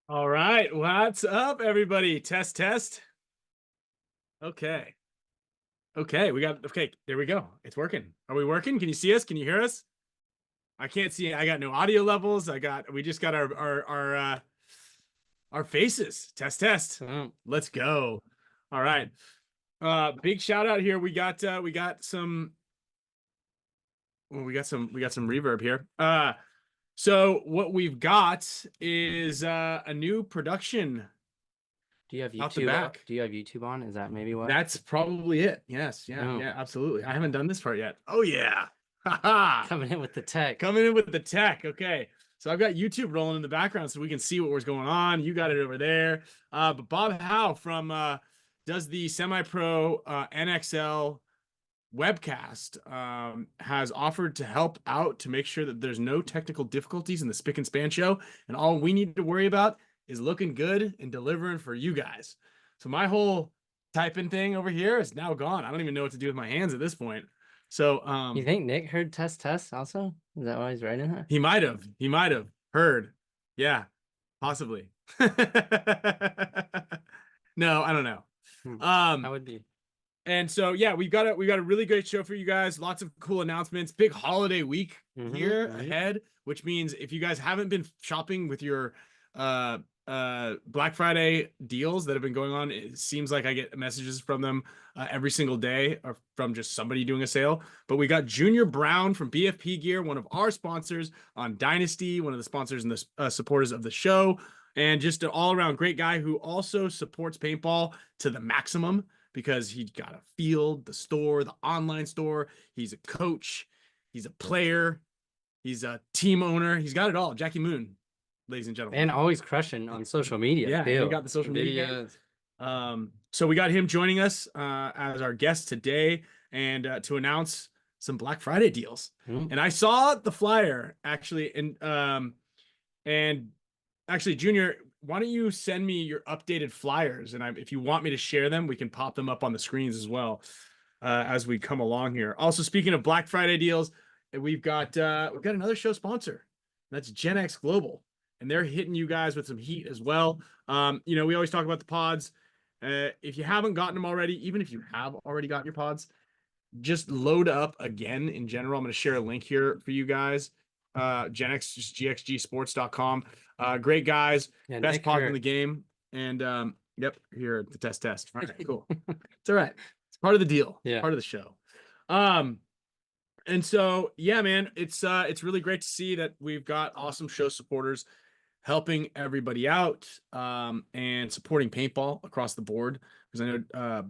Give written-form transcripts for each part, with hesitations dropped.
All right, what's up, everybody? Test, test. Okay. Okay, okay, there we go. It's working. Are we working? Can you see us? Can you hear us? I can't see. I got no audio levels. We just got our faces. Test, test. Let's go. All right. Big shout out here. We got some reverb here. So what we've got is a new production. Do you have out the YouTube? back. Do you have YouTube on? Is that maybe what? That's probably it. Yes. Yeah. Oh. Yeah. Absolutely. I haven't done this part yet. Oh yeah. Haha. Coming in with the tech. Coming in with the tech. Okay. So I've got YouTube rolling in the background so we can see what was going on. You got it over there. But Bob Howe from does the semi-pro NXL webcast has offered to help out to make sure that there's no technical difficulties in the Spick and Span show, and all we need to worry about is looking good and delivering for you guys. So my whole typing thing over here is now gone. I don't even know what to do with my hands at this point. So you think Nick heard test also? Is that why he's writing that? He might have heard. Yeah, possibly. No, I don't know. That would be. And so yeah, we've got a really great show for you guys. Lots of cool announcements. Big holiday week here ahead, which means if you guys haven't been shopping with your Black Friday deals that have been going on, it seems like I get messages from them every single day, or from just somebody doing a sale. But we got Junior Brown from BFP Gear, one of our sponsors on Dynasty, one of the sponsors and the supporters of the show, and just an all-around great guy who also supports paintball to the maximum, because he got a field, the store, the online store. He's a coach. He's a player. He's a team owner. He's got it all. Jackie Moon, ladies and gentlemen. And always crushing on social media. Yeah, he got the social media. So we got him joining us as our guest today, and to announce some Black Friday deals. And I saw the flyer actually, and actually, Junior, why don't you send me your updated flyers? And if you want me to share them, we can pop them up on the screens as well as we come along here. Also, speaking of Black Friday deals, we've got another show sponsor. That's Gen X Global, and they're hitting you guys with some heat as well. You know, we always talk about the pods. If you haven't gotten them already, even if you have already gotten your pods, just load up again in general. I'm going to share a link here for you guys. Gen X, just gxgsports.com. Great guys, yeah, best pods in the game. And yep, here at the test. All right, cool. It's all right. It's part of the deal. Yeah, part of the show. And so yeah, man, it's really great to see that we've got awesome show supporters helping everybody out and supporting paintball across the board. Because I know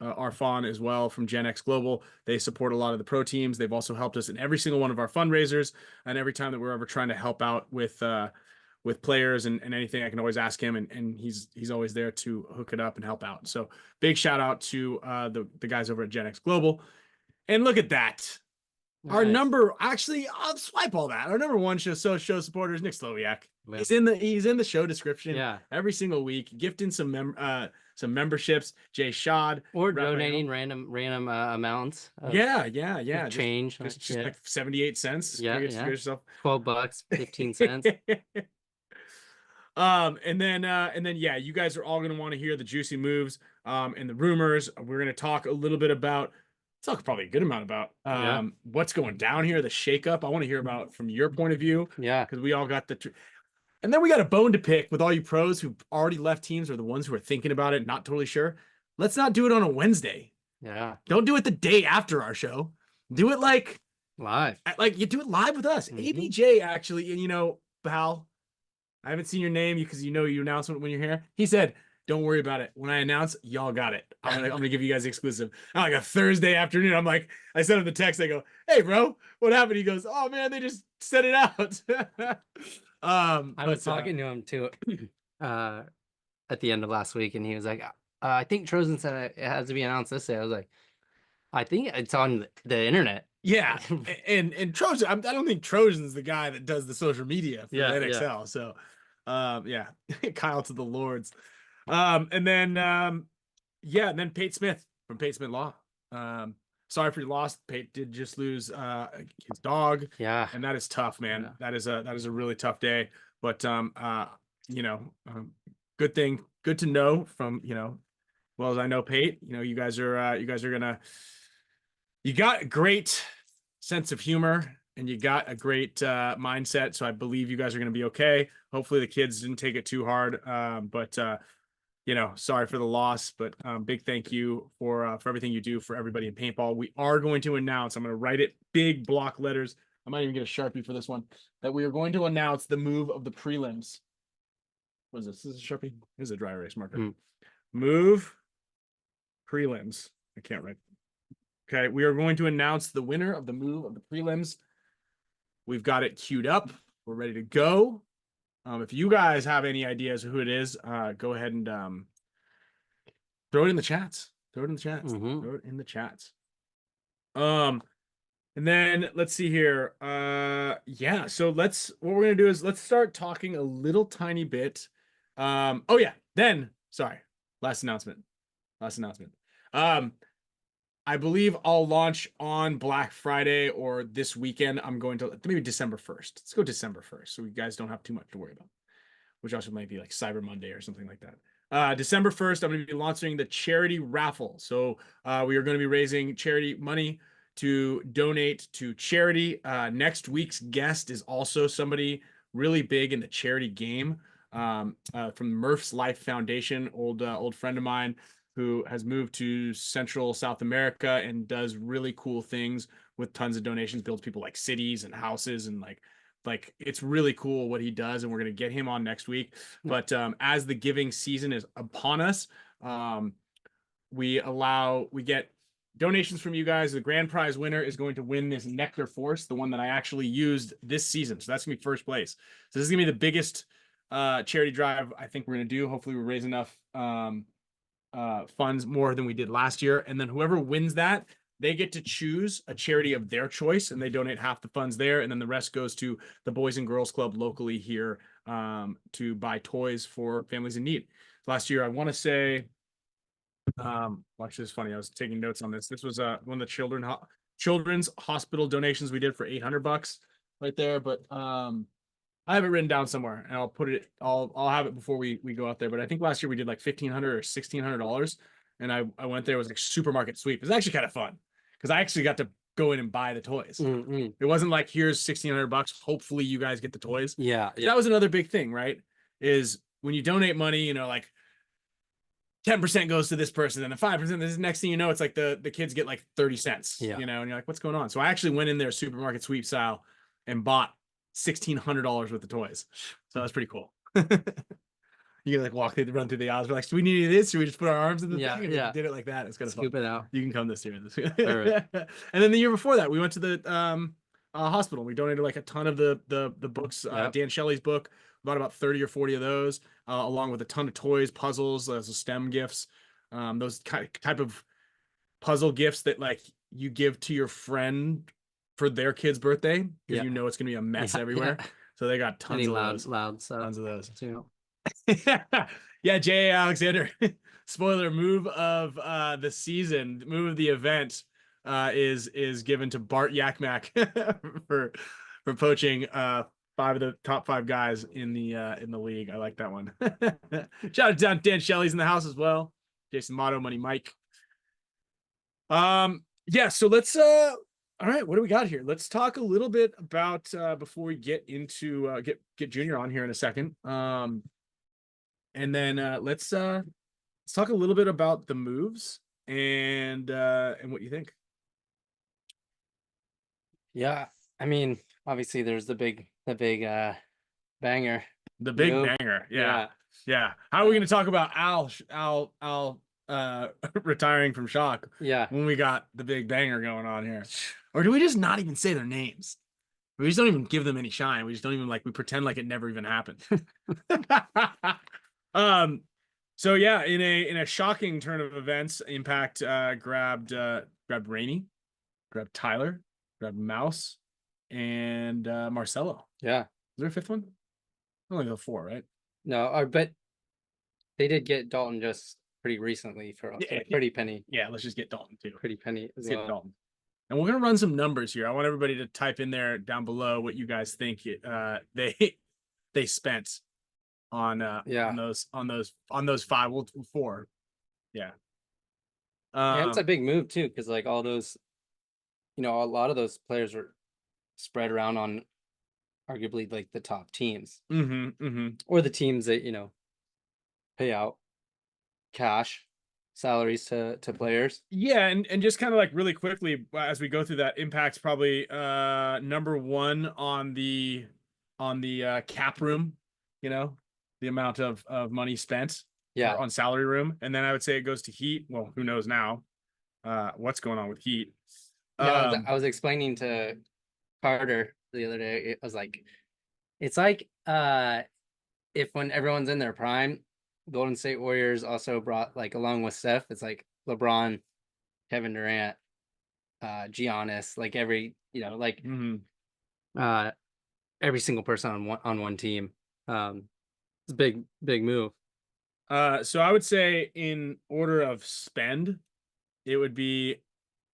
Arfon as well from Gen X Global, they support a lot of the pro teams. They've also helped us in every single one of our fundraisers, and every time that we're ever trying to help out with players and anything, I can always ask him, and he's always there to hook it up and help out. So big shout out to the guys over at Gen X Global. And look at that. Nice. Our number, actually, I'll swipe all that. Our number one show supporter is Nick SLOWIAK. He's in the show description. Yeah, every single week, gifting some memberships. Jay Shad, or donating random amounts. Yeah. Change, just like 78 cents. Yeah, $12, 15 cents. And then yeah, you guys are all gonna want to hear the juicy moves and the rumors. We're gonna talk a little bit about. Talk probably a good amount about what's going down here, the shakeup. I want to hear about from your point of view. Yeah, because we all got and then we got a bone to pick with all you pros who already left teams, or the ones who are thinking about it, not totally sure. Let's not do it on a Wednesday. Yeah, don't do it the day after our show. Do it like live. Like you do it live with us. ABJ actually, and you know, pal, I haven't seen your name because you know your announcement when you're here. He said, don't worry about it. When I announce, y'all got it. I'm gonna give you guys exclusive. Like a Thursday afternoon, I'm like, I sent him the text. I go, hey, bro, what happened? He goes, oh man, they just set it out. I was talking to him too at the end of last week, and he was like, I think Trojan said it has to be announced this day. I was like, I think it's on the internet. Yeah, and Trojan, I don't think Trojan's the guy that does the social media for NXL. Yeah. So, yeah, Kyle to the Lords. And then Pate Smith from Pate Smith Law. Sorry for your loss. Pate did just lose his dog. Yeah, and that is tough, man. Yeah. That is a really tough day. But you know, good thing, good to know from, you know, well as I know Pate, you know, you guys are gonna, you got a great sense of humor and you got a great mindset. So I believe you guys are gonna be okay. Hopefully the kids didn't take it too hard. But you know, sorry for the loss, but big thank you for everything you do for everybody in paintball. We are going to announce, I'm going to write it big block letters. I might even get a Sharpie for this one, that we are going to announce the move of the prelims. What is this? This is a Sharpie? This is a dry erase marker. Move prelims. I can't write. Okay, we are going to announce the winner of the move of the prelims. We've got it queued up. We're ready to go. If you guys have any ideas of who it is, go ahead and throw it in the chats. Throw it in the chats. Throw it in the chats. And then let's see here. Yeah, so what we're gonna do is let's start talking a little tiny bit. Oh yeah, then sorry, last announcement. I believe I'll launch on Black Friday or this weekend. I'm going to maybe December 1st. Let's go December 1st so you guys don't have too much to worry about, which also might be like Cyber Monday or something like that. December 1st, I'm going to be launching the charity raffle. So we are going to be raising charity money to donate to charity. Next week's guest is also somebody really big in the charity game, from Murph's Life Foundation, old friend of mine, who has moved to Central South America and does really cool things with tons of donations, builds people like cities and houses, and like it's really cool what he does, and we're going to get him on next week. But as the giving season is upon us, we get donations from you guys. The grand prize winner is going to win this NECTR Force, the one that I actually used this season. So that's gonna be first place. So this is gonna be the biggest charity drive I think we're gonna do. Hopefully we raise enough funds, more than we did last year, and then whoever wins that, they get to choose a charity of their choice, and they donate half the funds there, and then the rest goes to the Boys and Girls Club locally here, to buy toys for families in need. Last year, I want to say, actually, it's funny, I was taking notes on this. This was one of the children's hospital donations we did for $800 right there, but I have it written down somewhere, and I'll put it. I'll have it before we go out there. But I think last year we did like $1,500 or $1,600, and I went there. It was like supermarket sweep. It was actually kind of fun because I actually got to go in and buy the toys. It wasn't like, here's $1,600. Hopefully you guys get the toys. Yeah. That was another big thing, right? Is when you donate money, you know, like 10% goes to this person, and the 5%. This is next thing you know, it's like the kids get like 30 cents. Yeah. You know, and you're like, what's going on? So I actually went in there supermarket sweep style and bought $1,600 worth of toys. So that's pretty cool. You can like run through the aisles. We're like, do we need this? Should we just put our arms in the thing? And we did it like that. It's kind of Scoop fun. it out. You can come this year. Right. And then the year before that, we went to the hospital. We donated like a ton of the books. Dan Shelley's book. Bought about 30 or 40 of those, along with a ton of toys, puzzles, STEM gifts. Those type of puzzle gifts that like you give to your friend for their kid's birthday, because you know it's gonna be a mess everywhere. So they got tons of those. Tons of those. Yeah, J.A. Alexander. Spoiler: move of the season, move of the event, is given to Bart Yakmak for poaching 5 of the top 5 guys in the league. I like that one. Shout out to Dan Shelley's in the house as well. Jason Motto, Money Mike. Yeah, so let's all right, what do we got here? Let's talk a little bit about before we get into get Junior on here in a second. And then let's talk a little bit about the moves and what you think. Yeah, I mean, obviously there's the big banger. The big banger. Yeah. How are we going to talk about Al retiring from Shock? Yeah. When we got the big banger going on here. Or do we just not even say their names? We just don't even give them any shine. We just don't even we pretend like it never even happened. So yeah, in a shocking turn of events, Impact grabbed Rainey, grabbed Tyler, grabbed Mouse, and Marcelo. Yeah. Is there a 5th one? Only the 4, right? No, but they did get Dalton just pretty recently for a pretty penny. Yeah, let's just get Dalton too. Pretty penny as Get Dalton. And we're gonna run some numbers here. I want everybody to type in there down below what you guys think they spent Yeah. on those five, well, four. Yeah. And it's a big move too, because like all those, a lot of those players were spread around on arguably like the top teams, or the teams that pay out cash salaries to players. Yeah, and just kind of like really quickly as we go through that, Impact's probably number one on the cap room, the amount of money spent on salary room. And then I would say it goes to Heat. Well, who knows now what's going on with Heat. Yeah, I was explaining to Carter the other day. It was like, it's like if when everyone's in their prime, Golden State Warriors also brought, like, along with Steph, it's like LeBron, Kevin Durant, Giannis, like every every single person on one team. It's a big move. So I would say in order of spend, it would be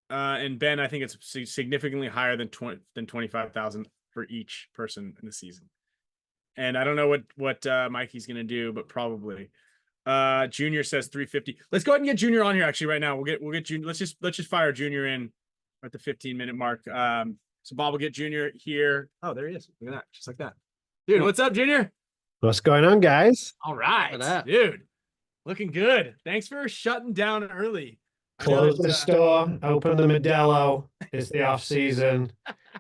and Ben, I think it's significantly higher than 25,000 for each person in the season. And I don't know what Mikey's gonna do, but probably. Junior says 350. Let's go ahead and get Junior on here actually right now. We'll get Junior. Let's just fire Junior in at the 15-minute mark. So Bob will get Junior here. Oh, there he is. Look at that, just like that. Dude, what's up, Junior? What's going on, guys? All right, dude. Looking good. Thanks for shutting down early. Close the store, open the Modelo. It's the off season.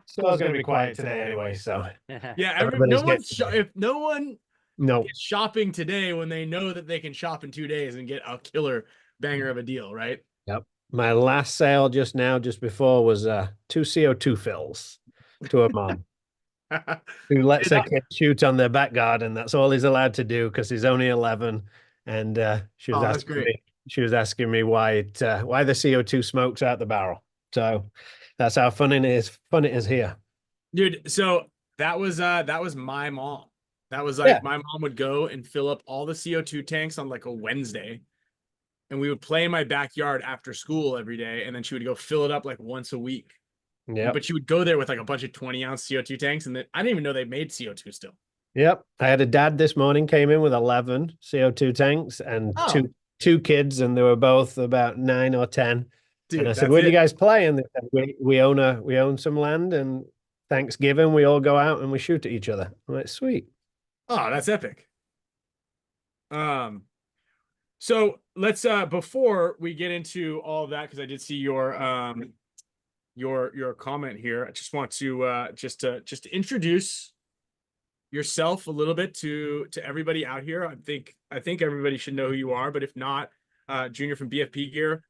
Store's gonna be quiet today anyway, so yeah. If no one gets shopping today when they know that they can shop in 2 days and get a killer banger of a deal, right? Yep. My last sale just before was 2 CO2 fills to a mom who lets her kid shoot on their back garden. That's all he's allowed to do because he's only 11, and she was asking me why the CO2 smokes out the barrel. So that's how fun it is here, dude. So that was my mom. That was like my mom would go and fill up all the CO2 tanks on like a Wednesday, and we would play in my backyard after school every day, and then she would go fill it up like once a week. Yeah, but she would go there with like a bunch of 20-ounce CO2 tanks, and then I didn't even know they made CO2 still. Yep, I had a dad this morning came in with 11 CO2 tanks and two kids, and they were both about 9 or 10. Dude, and I said, "Where do you guys play?" And they said, we own some land, and Thanksgiving we all go out and we shoot at each other. I'm like, sweet. Oh, that's epic. So let's before we get into all of that, because I did see your comment here, I just want to just to introduce yourself a little bit to everybody out here. I think everybody should know who you are, but if not, Junior from BFP Gear,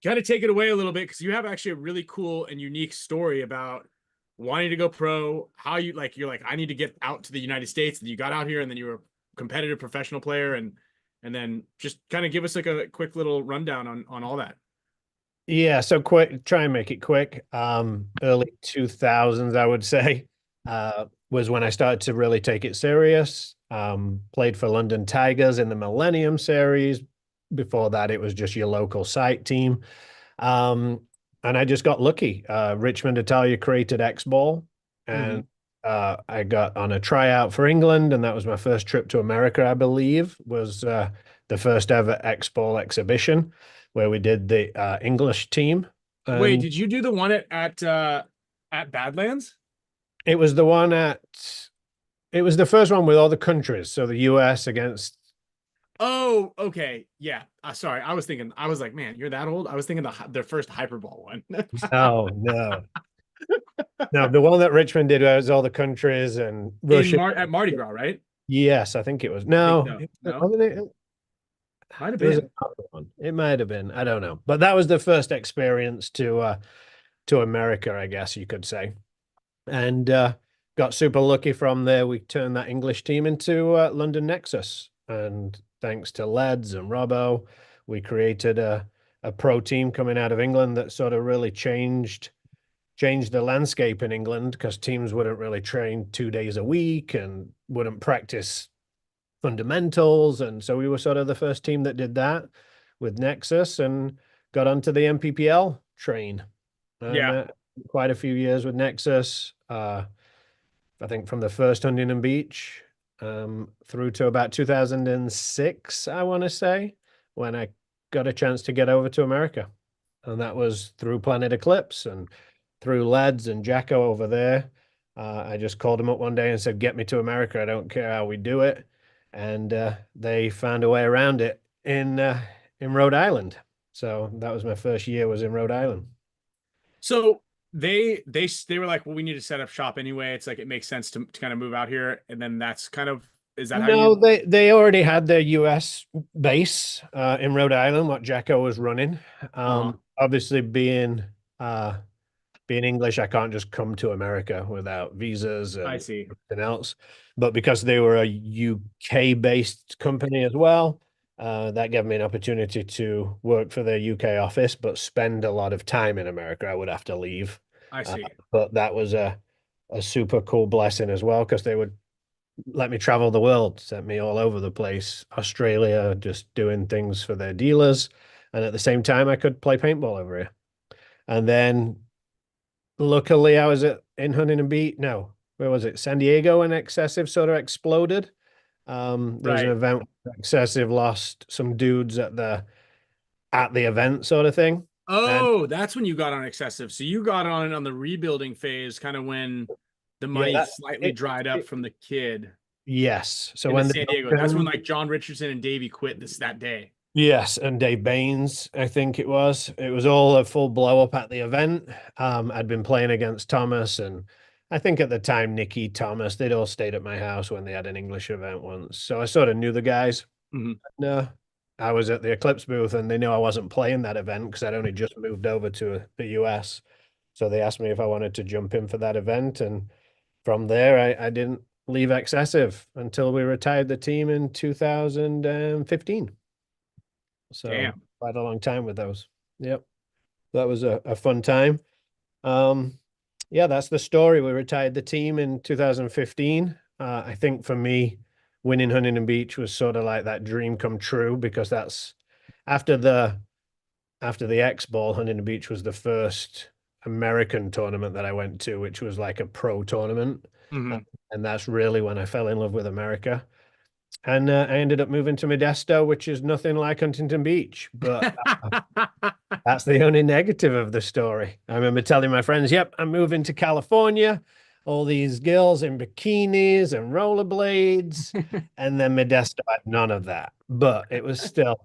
kind of take it away a little bit, because you have actually a really cool and unique story about wanting to go pro, how you're like, I need to get out to the United States, and you got out here, and then you were a competitive professional player, and then just kind of give us like a quick little rundown on all that. Yeah, so try and make it quick. Early 2000s, I would say, was when I started to really take it serious. Played for London Tigers in the Millennium Series. Before that, it was just your local site team. And I just got lucky. Richmond Italia created X-Ball, and I got on a tryout for England, and that was my first trip to America, I believe, was the first ever X-Ball exhibition where we did the English team. Wait, did you do the one at Badlands? It was the one it was the first one with all the countries. So the US against. Oh, okay. Yeah. Sorry. I was like, man, you're that old? I was thinking their first Hyperball one. Oh, no. No, the one that Richmond did was all the countries and at Mardi Gras, right? Yes, I think it was. No. Wasn't it? Might have been. It might have been. I don't know. But that was the first experience to America, I guess you could say. And got super lucky from there. We turned that English team into London Nexus. And thanks to Leds and Robbo, we created a pro team coming out of England that sort of really changed the landscape in England, because teams wouldn't really train 2 days a week and wouldn't practice fundamentals. And so we were sort of the first team that did that with Nexus and got onto the MPPL train. And, quite a few years with Nexus. I think from the first Huntington Beach through to about 2006, I want to say, when I got a chance to get over to America. And that was through Planet Eclipse and through Lads and Jacko over there. I just called them up one day and said, get me to America. I don't care how we do it. And they found a way around it in Rhode Island. So that was my first year, was in Rhode Island. So they were like, well, we need to set up shop anyway. It's like, it makes sense to kind of move out here. And then that's kind of, is that how No, you? they already had their US base in Rhode Island, what Jacko was running. Obviously being English, I can't just come to America without visas and I see. everything else. But because they were a UK based company as well, that gave me an opportunity to work for their UK office, but spend a lot of time in America. I would have to leave. I see. But that was a super cool blessing as well, because they would let me travel the world, sent me all over the place, Australia, just doing things for their dealers. And at the same time, I could play paintball over here. And then luckily I was in Huntington Beach. No, where was it? San Diego, and Excessive sort of exploded. There was an event where Excessive lost some dudes at the event sort of thing. Oh, that's when you got on Excessive. So you got on it on the rebuilding phase, kind of when the money slightly dried up from the kid. Yes. So when San Diego, that's when like John Richardson and Davey quit that day. Yes, and Dave Baines, I think it was. It was all a full blow up at the event. I'd been playing against Thomas, and I think at the time Nicky, Thomas, they'd all stayed at my house when they had an English event once. So I sort of knew the guys. No, I was at the Eclipse booth, and they knew I wasn't playing that event because I'd only just moved over to the US. So they asked me if I wanted to jump in for that event, and from there I didn't leave Excessive until we retired the team in 2015. So damn, quite a long time with those. Yep. That was a fun time. Yeah, that's the story. We retired the team in 2015. I think for me, winning Huntington Beach was sort of like that dream come true, because that's after the X Ball, Huntington Beach was the first American tournament that I went to, which was like a pro tournament. And that's really when I fell in love with America. And I ended up moving to Modesto, which is nothing like Huntington Beach. But that's the only negative of the story. I remember telling my friends, yep, I'm moving to California. All these girls in bikinis and rollerblades. And then Modesto had none of that. But it was still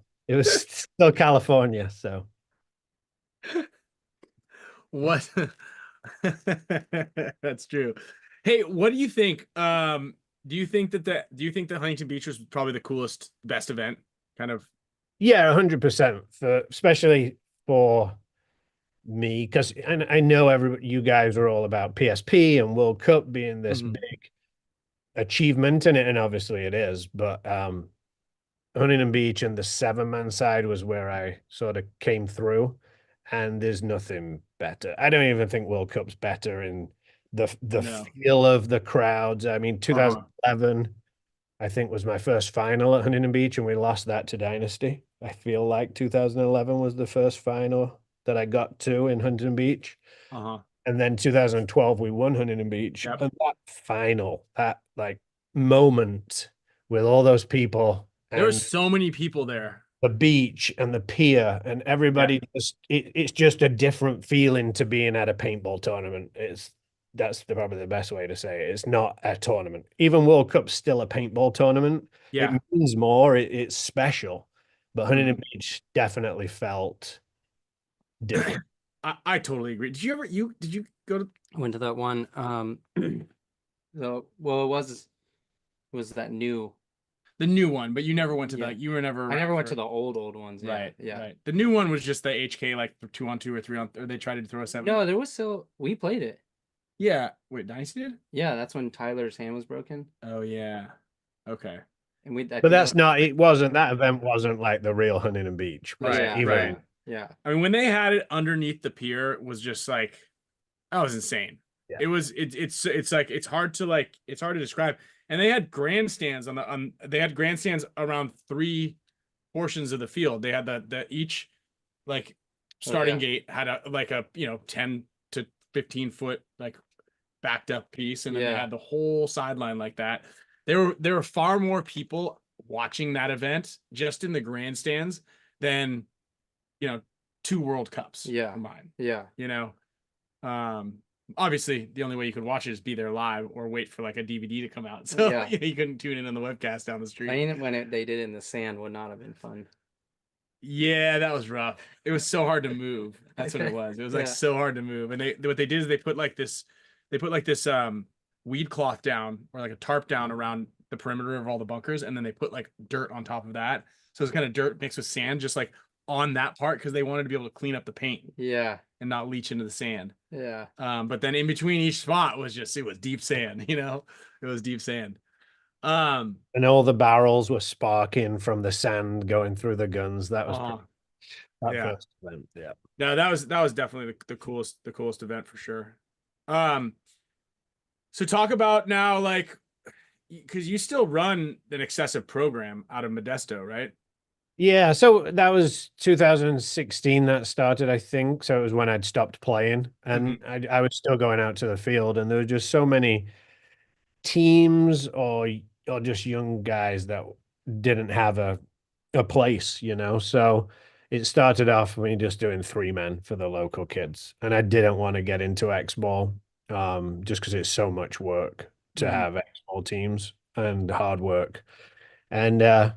California. So what? That's true. Hey, what do you think? Do you think that Huntington Beach was probably the coolest, best event? Kind of. Yeah, 100%. Especially for me, because I know you guys are all about PSP and World Cup being this big achievement in it, and obviously it is. But Huntington Beach and the 7-man side was where I sort of came through, and there's nothing better. I don't even think World Cup's better in the feel of the crowds. I mean, 2011, I think, was my first final at Huntington Beach, and we lost that to Dynasty. I feel like 2011 was the first final that I got to in Huntington Beach. And then 2012, we won Huntington Beach. And that final, that like moment with all those people. There were so many people there. The beach and the pier and everybody, it's just a different feeling to being at a paintball tournament. That's probably the best way to say it. It's not a tournament. Even World Cup's still a paintball tournament. Yeah. It means more. It's special. But Huntington Beach definitely felt different. I totally agree. Did you go to? I went to that one. So well, it was that new. The new one, but you never went to you were never. I never went to the old ones. Yeah, right. Yeah. Right. The new one was just the HK, like 2-on-2 or 3-on, or they tried to throw a 7. No, there was still, we played it. Yeah. Wait, Dynasty did? Yeah, that's when Tyler's hand was broken. Oh yeah. Okay. And but that's not. It wasn't. That event wasn't like the real Huntington Beach. Right. Right. Yeah. I mean, when they had it underneath the pier, it was just like, that was insane. Yeah. It was. It's like it's hard to describe. And they had grandstands they had grandstands around 3 portions of the field. They had the each like starting gate had a 10 to 15 foot like backed up piece, and then they had the whole sideline like that. there were far more people watching that event just in the grandstands than, you know, 2 World Cups combined. Yeah. You know, obviously the only way you could watch it is be there live or wait for like a DVD to come out. So Yeah. you couldn't tune in on the webcast down the street. I mean, when they did it in the sand would not have been fun. Yeah, that was rough. It was so hard to move. That's what it was. It was like so hard to move. And what they did is they put like this weed cloth down or like a tarp down around the perimeter of all the bunkers, and then they put like dirt on top of that. So it's kind of dirt mixed with sand, just like on that part, because they wanted to be able to clean up the paint. Yeah. And not leach into the sand. Yeah. But then in between each spot was it was deep sand, you know? It was deep sand. And all the barrels were sparking from the sand going through the guns. That was first event. Yeah. No, that was definitely the coolest event for sure. So talk about now, like, because you still run an excessive program out of Modesto, right? Yeah, so that was 2016 that started, I think. So it was when I'd stopped playing, and I was still going out to the field, and there were just so many teams or just young guys that didn't have a place, you know. So it started off me just doing 3-man for the local kids, and I didn't want to get into X-ball, just because it's so much work to have X-ball teams and hard work, and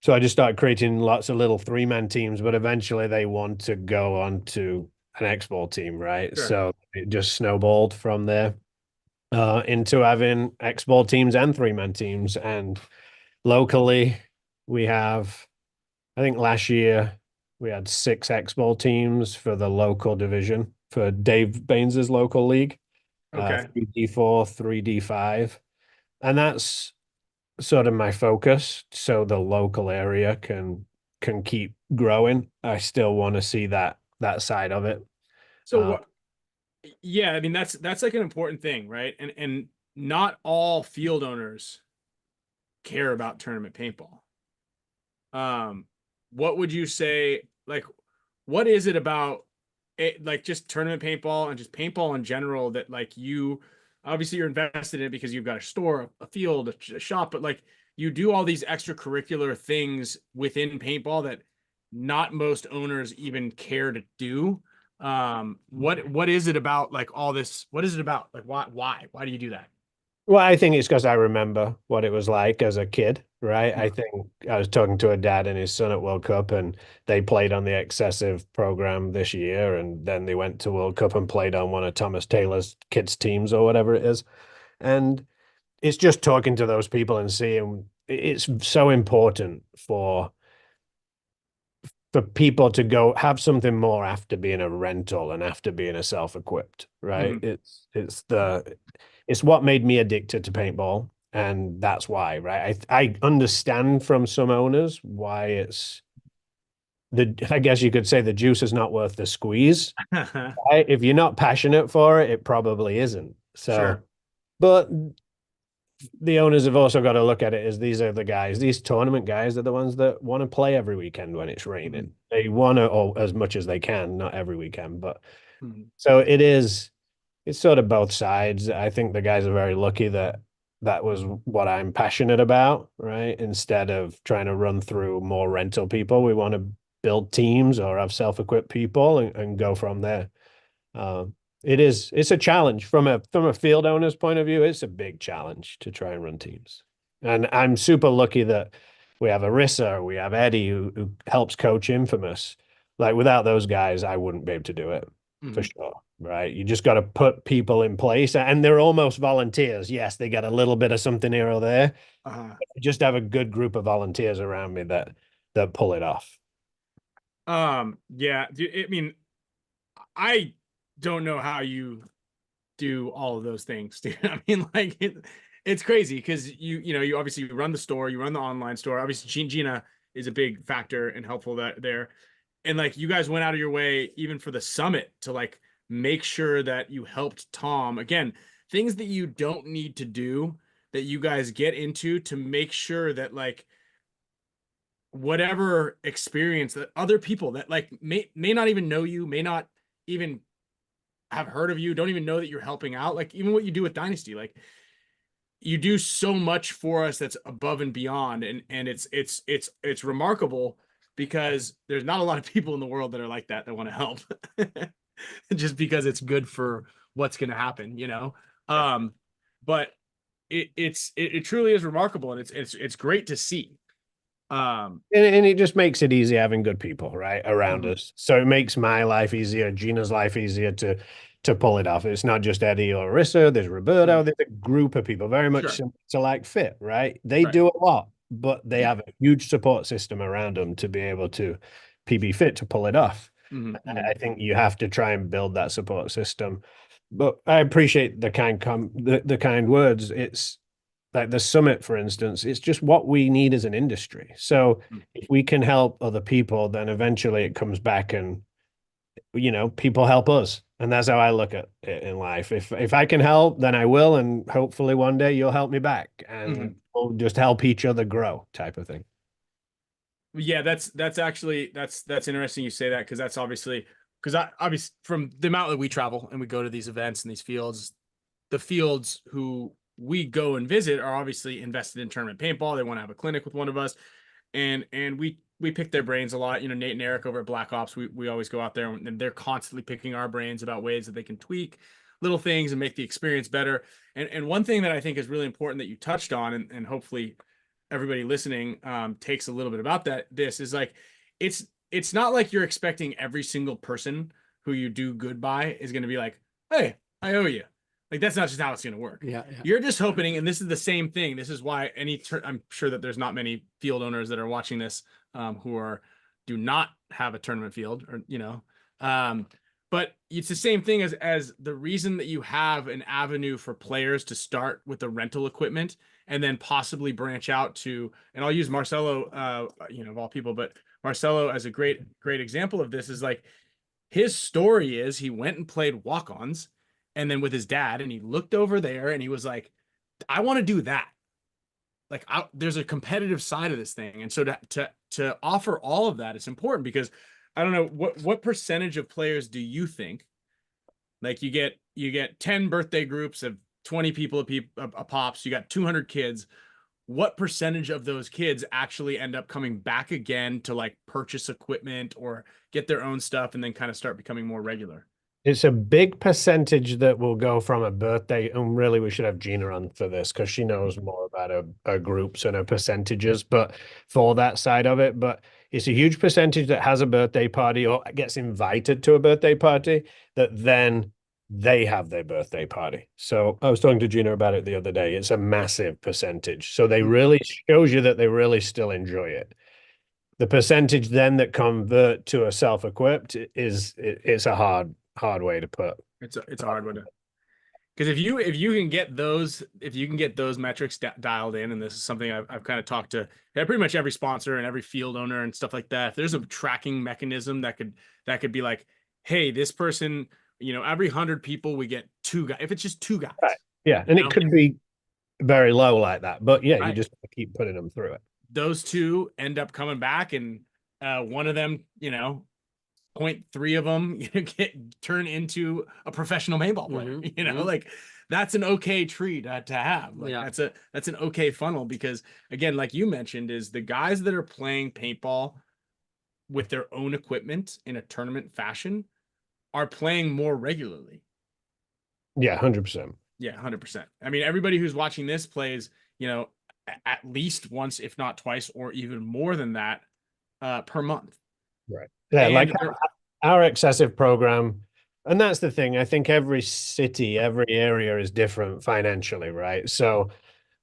so I just started creating lots of little 3-man teams, but eventually they want to go on to an X-ball team, right? Sure. So it just snowballed from there into having X-ball teams and 3-man teams. And locally, we have, I think last year, we had 6 X-ball teams for the local division for Dave Baines's local league. Okay. 3D4, 3D5. And that's sort of my focus, so the local area can keep growing. I still want to see that side of it. So yeah, I mean that's like an important thing, right? And not all field owners care about tournament paintball. What would you say, like, what is it about it, like just tournament paintball and just paintball in general, that like you obviously you're invested in it because you've got a store, a field, a shop, but like you do all these extracurricular things within paintball that not most owners even care to do. What is it about, like, all this? What is it about? Like, why do you do that? Well, I think it's because I remember what it was like as a kid, right? I think I was talking to a dad and his son at World Cup, and they played on the excessive program this year, and then they went to World Cup and played on one of Thomas Taylor's kids' teams or whatever it is. And it's just talking to those people and seeing it's so important for people to go have something more after being a rental and after being a self-equipped, right? It's what made me addicted to paintball, and that's why, right? I understand from some owners why it's I guess you could say the juice is not worth the squeeze. Right? If you're not passionate for it, it probably isn't. So, Sure. But the owners have also got to look at it as these are the guys, these tournament guys are the ones that want to play every weekend when it's raining. They want to, or as much as they can, not every weekend, but so it's sort of both sides. I think the guys are very lucky that was what I'm passionate about, right? Instead of trying to run through more rental people, we want to build teams or have self-equipped people and go from there. It's a challenge from a field owner's point of view. It's a big challenge to try and run teams. And I'm super lucky that we have Arissa, we have Eddie who helps coach Infamous. Like without those guys, I wouldn't be able to do it for sure. Right. You just got to put people in place, and they're almost volunteers. Yes, they got a little bit of something here or there. Just have a good group of volunteers around me that pull it off. Yeah, I mean, I don't know how you do all of those things, dude. I mean, like it's crazy because you obviously you run the store, you run the online store. Obviously, Gina is a big factor and helpful there, and like you guys went out of your way even for the summit to like make sure that you helped Tom. Again, things that you don't need to do that you guys get into to make sure that like whatever experience that other people that like may not even know you, may not even have heard of you, don't even know that you're helping out. Like even what you do with Dynasty, like you do so much for us that's above and beyond, and it's remarkable because there's not a lot of people in the world that are like that want to help just because it's good for what's going to happen, you know. But it truly is remarkable, and it's great to see. And it just makes it easy having good people right around us. So it makes my life easier, Gina's life easier to pull it off. It's not just Eddie or Arissa, there's Roberto, there's a group of people very much similar to like Fit, right? They do a lot, but they have a huge support system around them to be able to PB Fit to pull it off. I think you have to try and build that support system. But I appreciate the kind words. It's like the summit, for instance, it's just what we need as an industry. So if we can help other people, then eventually it comes back and, you know, people help us. And that's how I look at it in life. If I can help, then I will. And hopefully one day you'll help me back, and we'll just help each other grow, type of thing. Yeah, that's interesting you say that, because that's obviously from the amount that we travel and we go to these events and these fields, the fields who we go and visit are obviously invested in tournament paintball. They want to have a clinic with one of us, and we pick their brains a lot. You know, Nate and Eric over at Black Ops, we always go out there and they're constantly picking our brains about ways that they can tweak little things and make the experience better. And one thing that I think is really important that you touched on, and hopefully everybody listening takes a little bit about this is like, it's not like you're expecting every single person who you do good by is going to be like, hey, I owe you. Like, that's not just how it's going to work. Yeah. You're just hoping, and this is the same thing. This is why I'm sure that there's not many field owners that are watching this who do not have a tournament field, or, you know, but it's the same thing as the reason that you have an avenue for players to start with the rental equipment and then possibly branch out to, and I'll use Marcelo, you know, of all people, but Marcelo as a great example of this is like, his story is he went and played walk-ons, and then with his dad, and he looked over there and he was like, I want to do that. Like, there's a competitive side of this thing. And so to offer all of that, it's important, because I don't know what percentage of players do you think, like, you get 10 birthday groups of 20 people a pops, you got 200 kids. What percentage of those kids actually end up coming back again to like purchase equipment or get their own stuff and then kind of start becoming more regular? It's a big percentage that will go from a birthday, and really we should have Gina on for this because she knows more about her groups and her percentages, but for that side of it. But it's a huge percentage that has a birthday party or gets invited to a birthday party that then they have their birthday party. So I was talking to Gina about it the other day. It's a massive percentage. So they really shows you that they really still enjoy it. The percentage then that convert to a self-equipped it's a hard way to put. It's a hard one to, because if you can get those metrics dialed in, and this is something I've kind of talked to pretty much every sponsor and every field owner and stuff like that. If there's a tracking mechanism that could be like, hey, this person, you know, every 100 people we get 2 guys. If it's just 2 guys, right. Yeah, and it could be very low like that, but yeah, right. You just keep putting them through it. Those 2 end up coming back, and one of them, you know, 0.3 of them turn into a professional paintball player. You know, like, that's an okay tree to have. Like, that's an okay funnel, because again, like you mentioned, is the guys that are playing paintball with their own equipment in a tournament fashion are playing more regularly. Yeah, 100%. Yeah, 100%. I mean, everybody who's watching this plays, you know, at least once, if not twice, or even more than that per month. Right. Yeah, and like our excessive program. And that's the thing. I think every city, every area is different financially, right? So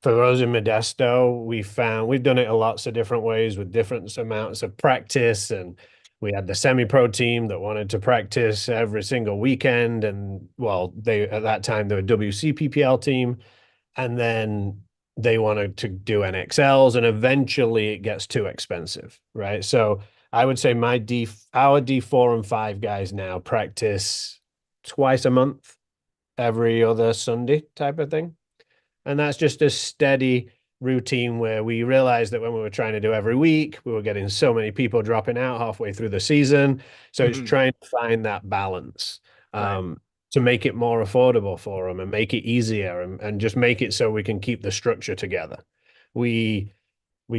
for those in Modesto, we've done it in lots of different ways with different amounts of practice. And we had the semi-pro team that wanted to practice every single weekend. And well, at that time, they were WCPPL team. And then they wanted to do NXLs, and eventually it gets too expensive, right? So I would say our D4 and 5 guys now practice twice a month, every other Sunday type of thing. And that's just a steady routine where we realized that when we were trying to do every week, we were getting so many people dropping out halfway through the season. So it's trying to find that balance. To to make it more affordable for them and make it easier and just make it so we can keep the structure together. We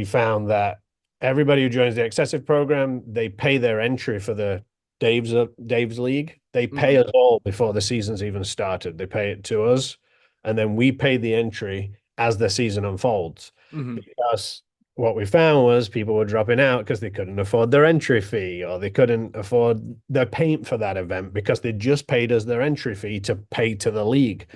found that everybody who joins the excessive program, they pay their entry for the Dave's League. They pay us all before the season's even started. They pay it to us, and then we pay the entry as the season unfolds. Because what we found was people were dropping out because they couldn't afford their entry fee, or they couldn't afford their paint for that event because they just paid us their entry fee to pay to the league.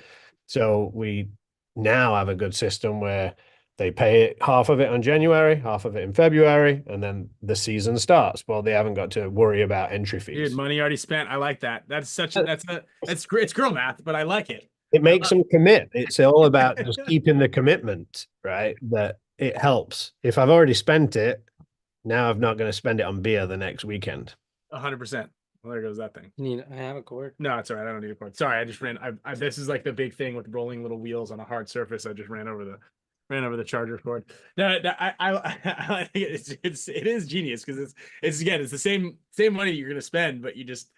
So we now have a good system where they pay it, half of it on January, half of it in February, and then the season starts. Well, they haven't got to worry about entry fees. Dude, money already spent. I like that. That's such a it's great. It's girl math, but I like it. It makes them commit. It's all about just keeping the commitment, right? That it helps. If I've already spent it, now I'm not going to spend it on beer the next weekend. 100%. Well, there goes that thing. I have a cord. No, it's all right. I don't need a cord. Sorry, I just ran. This is like the big thing with rolling little wheels on a hard surface. I just ran over the charger cord. No, I think it is genius because it's again it's the same money you're gonna spend, but you just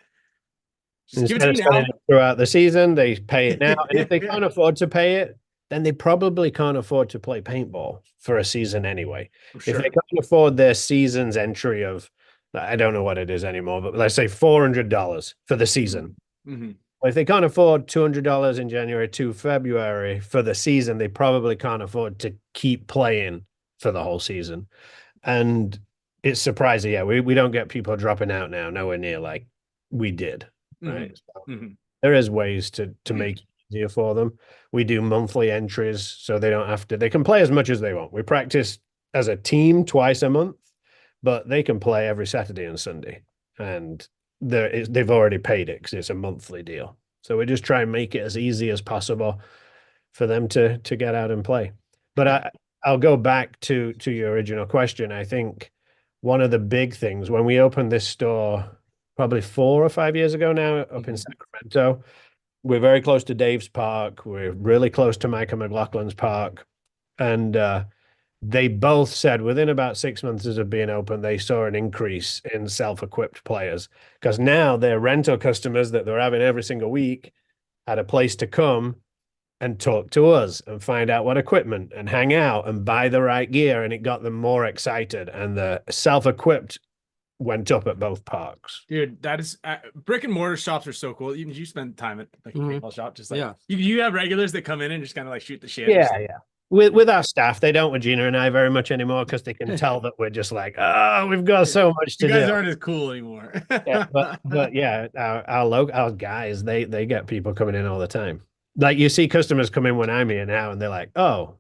give it to me now. Throughout the season, they pay it now, and if they can't afford to pay it, then they probably can't afford to play paintball for a season anyway. Sure. If they can't afford their season's entry of, I don't know what it is anymore, but let's say $400 for the season. Well, if they can't afford $200 in January to February for the season, they probably can't afford to keep playing for the whole season. And it's surprising. Yeah, we don't get people dropping out now, nowhere near like we did. Right. So there is ways to make it easier for them. We do monthly entries so they don't have to, they can play as much as they want. We practice as a team twice a month, but they can play every Saturday and Sunday. And they've already paid it because it's a monthly deal. So we just try and make it as easy as possible for them to get out and play. But I'll go back to your original question. I think one of the big things when we opened this store probably 4 or 5 years ago now up in Sacramento, we're very close to Dave's park. We're really close to Micah McLaughlin's park. And they both said within about 6 months of being open, they saw an increase in self-equipped players because now their rental customers that they're having every single week had a place to come and talk to us and find out what equipment and hang out and buy the right gear. And it got them more excited, and the self-equipped went up at both parks. Dude, that is brick and mortar shops are so cool. Even you spend time at like a paintball shop, just like you have regulars that come in and just kind of like shoot the shit. Yeah. With our staff, they don't with Gina and I very much anymore because they can tell that we're just like, oh, we've got so much to do. You guys aren't as cool anymore. but yeah, our guys, they get people coming in all the time. Like you see customers come in when I'm here now, and they're like, oh,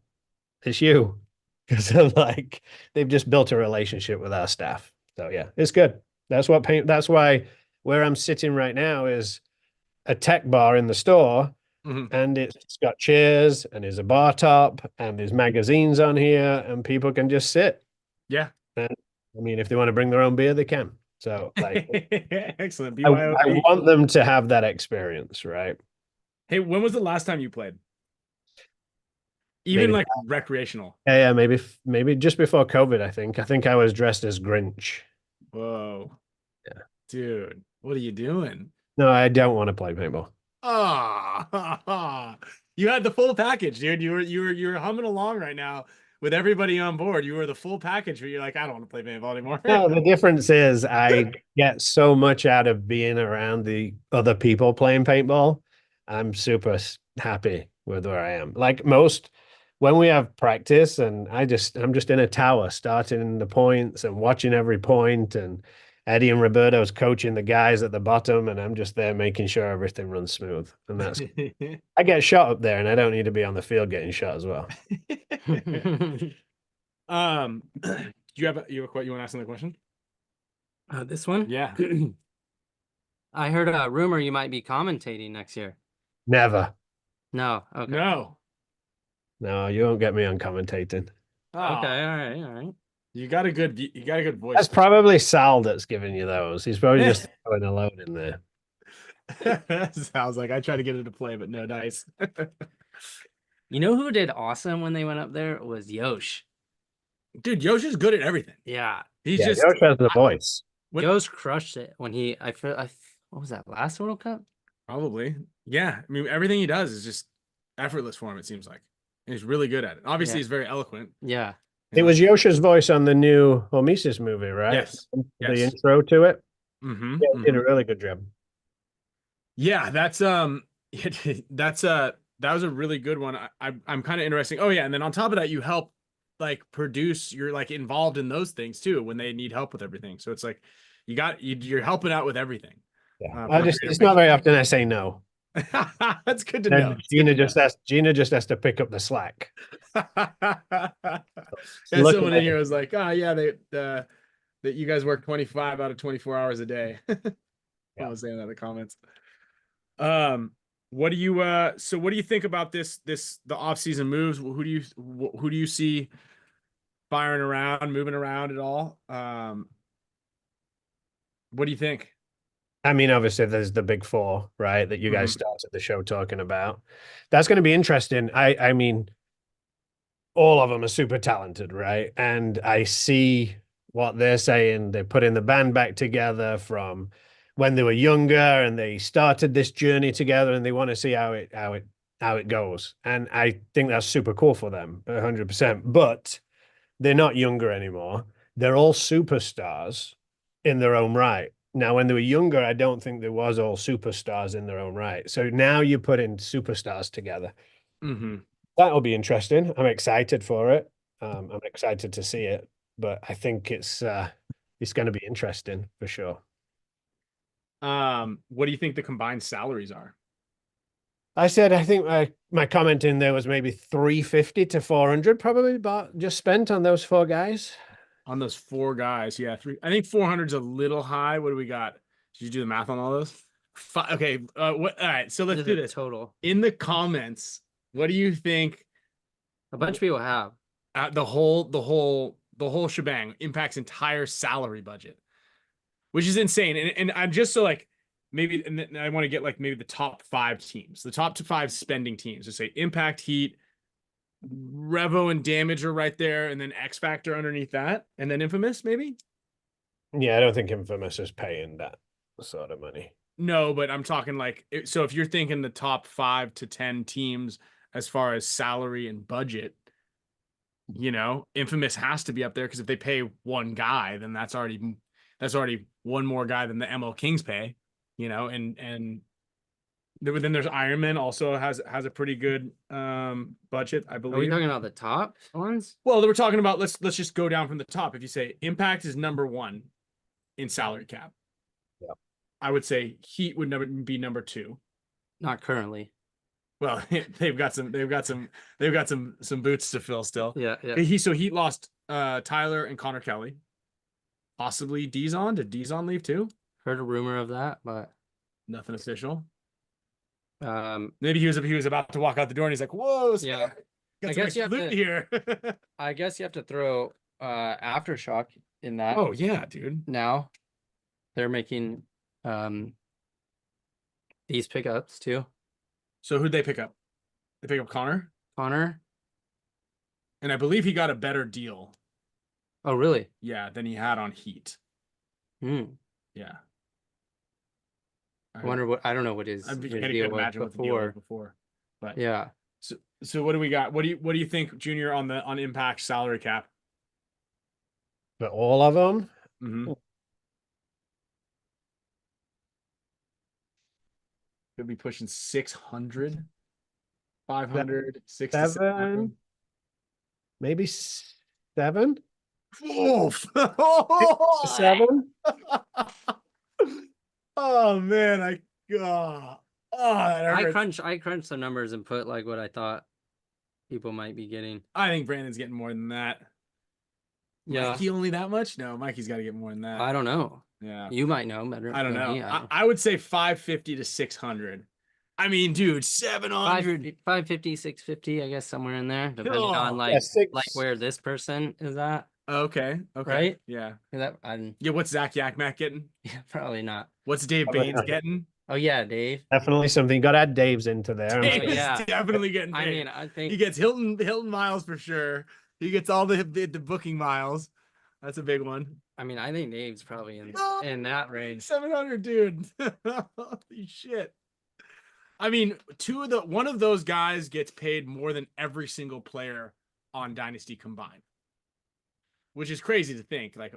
it's you, because like they've just built a relationship with our staff. So yeah, it's good. That's why where I'm sitting right now is a tech bar in the store. And it's got chairs and there's a bar top and there's magazines on here and people can just sit. Yeah. And I mean, if they want to bring their own beer, they can. So like, excellent. I want them to have that experience, right? Hey, when was the last time you played? Even like recreational? Yeah, maybe just before COVID, I think I was dressed as Grinch. Whoa. Yeah. Dude, what are you doing? No, I don't want to play paintball. Oh, you had the full package, dude. You're humming along right now with everybody on board. You were the full package, but you're like, I don't want to play paintball anymore. No, the difference is I get so much out of being around the other people playing paintball. I'm super happy with where I am. Like most, when we have practice and I'm just in a tower starting the points and watching every point, and Eddie and Roberto's coaching the guys at the bottom, and I'm just there making sure everything runs smooth. And that's I get shot up there, and I don't need to be on the field getting shot as well. Do you want to ask another question? This one? Yeah. I heard a rumor you might be commentating next year. Never. No. Okay. No, you won't get me on commentating. Oh. Okay. All right. You got a good voice. That's probably Sal that's giving you those. He's probably just throwing a load in there. Sounds like I tried to get it to play, but no dice. You know who did awesome when they went up there was Yosh. Dude, Yosh is good at everything. Yeah. He's Yosh has the voice. Yosh crushed it when what was that, last World Cup? Probably. Yeah, I mean, everything he does is just effortless for him, it seems like. And he's really good at it. Obviously, Yeah. he's very eloquent. Yeah. It was Yosha's voice on the new HORMESIS movie, right? Yes. The Yes. intro to it. Mm-hmm. Yeah, he did a really good job. Yeah, that's that was a really good one. I'm kind of interesting. Oh yeah, and then on top of that, you help like produce. You're like involved in those things too when they need help with everything. So it's like you're helping out with everything. Yeah, it's not very often I say no. That's good to And know. Gina just has to pick up the slack. Yeah, Look someone at in here was like, "Oh yeah, that you guys work 25 out of 24 hours a day." I was saying that in the comments. What do you so what do you think about the off-season moves? Who do you see firing around, moving around at all? What do you think? I mean, obviously, there's the big four, right? That you guys started the show talking about. That's going to be interesting. I mean, all of them are super talented, right? And I see what they're saying. They're putting the band back together from when they were younger, and they started this journey together, and they want to see how it goes. And I think that's super cool for them, 100%. But they're not younger anymore. They're all superstars in their own right. Now, when they were younger, I don't think there was all superstars in their own right. So now you're putting superstars together. That'll be interesting. I'm excited for it. I'm excited to see it, but I think it's going to be interesting for sure. What do you think the combined salaries are? I think my comment in there was maybe 350 to 400 probably, but just spent on those four guys. On those four guys, yeah, I think 400 is a little high. What do we got? Did you do the math on all those? Okay, what? All right, so let's do this. Total In the comments, what do you think? A bunch of people have The whole shebang, Impact's entire salary budget, which is insane. And I'm just so like maybe, and I want to get like maybe the top 5 teams, the top 5 spending teams. To say Impact, Heat, Revo, and Damage are right there, and then X Factor underneath that, and then Infamous maybe. Yeah, I don't think Infamous is paying that sort of money. No, but I'm talking like, so if you're thinking the top 5 to 10 teams as far as salary and budget, you know, Infamous has to be up there, because if they pay one guy, then that's already one more guy than the ML Kings pay, you know, and then there's Iron Man also has a pretty good budget, I believe. Are we talking about the top ones? Well, we're talking about, let's just go down from the top. If you say Impact is number 1 in salary cap, yeah, I would say Heat would be number 2. Not currently. Well, they've got some boots to fill still. Yeah. Heat lost Tyler and Connor Kelly. Possibly Dizon. Did Dizon leave too? Heard a rumor of that, but nothing official. Maybe he was about to walk out the door and he's like, "Whoa, yeah." I guess you have to here." I guess you have to throw Aftershock in that. Oh yeah, dude. Now they're making these pickups too. So who'd they pick up? They pick up Connor. And I believe he got a better deal. Oh really? Yeah, than he had on Heat. Yeah. I wonder what, I don't know what his deal was before. But yeah. So what do we got? What do you think, Junior, on Impact salary cap? For all of them? Could be pushing 600, 500, 7, maybe 7. Wolf. 7. Oh man, I crunched some numbers and put like what I thought people might be getting. I think Brandon's getting more than that. Yeah. Mikey only that much? No, Mikey's got to get more than that. I don't know. Yeah. You might know better. I don't know. I would say 550 to 600. I mean, dude, 700. 550, 650, I guess somewhere in there, depending on like where this person is at. Okay. Right? Yeah. Yeah, what's Zach Yakmak getting? Yeah, probably not. What's Dave Baines getting? Oh yeah, Dave. Definitely something. Got to add Dave's into there. Dave is definitely getting paid. I mean, I think he gets Hilton miles for sure. He gets all the booking miles. That's a big one. I mean, I think Dave's probably in that range. 700, dude. Holy shit. I mean, one of those guys gets paid more than every single player on Dynasty combined, which is crazy to think. Like.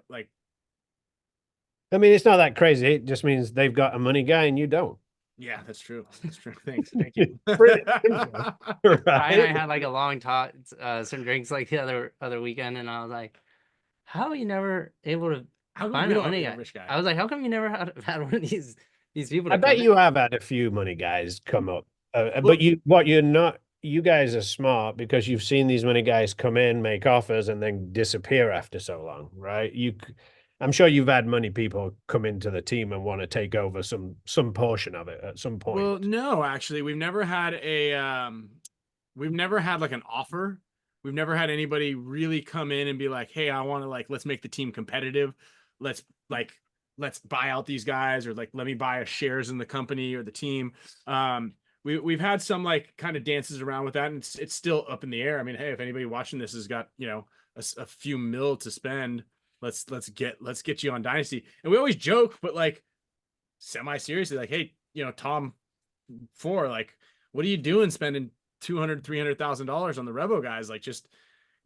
I mean, it's not that crazy. It just means they've got a money guy and you don't. Yeah, that's true. That's true. Thanks. Thank you. Pretty simple, Brian and I right? had like a long talk, some drinks like the other weekend, and I was like, "How are you never able to How come find we a don't money have guy?" a rich guy? I was like, "How come you never had one of these people?" I To bet come you in?" have had a few money guys come up, Well- but you guys are smart because you've seen these money guys come in, make offers, and then disappear after so long, right? I'm sure you've had money people come into the team and want to take over some portion of it at some point. Well, no, actually, we've never had like an offer. We've never had anybody really come in and be like, "Hey, I want to let's make the team competitive. Let's buy out these guys, or let me buy shares in the company or the team." We've had some kind of dances around with that, and it's still up in the air. I mean, hey, if anybody watching this has got a few mil to spend, let's get you on Dynasty. And we always joke, but semi seriously, hey, Tom 4, what are you doing spending $200,000-$300,000 on the Revo guys? Just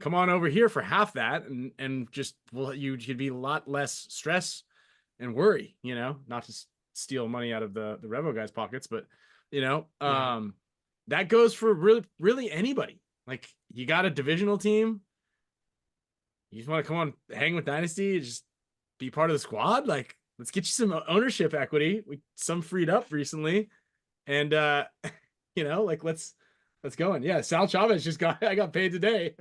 come on over here for half that, and just you could be a lot less stress and worry, not to steal money out of the Revo guys' pockets, but that goes for really anybody. You got a divisional team, you just want to come on, hang with Dynasty, just be part of the squad. Let's get you some ownership equity. Some freed up recently, and let's go. And yeah, Sal Chavez I got paid today.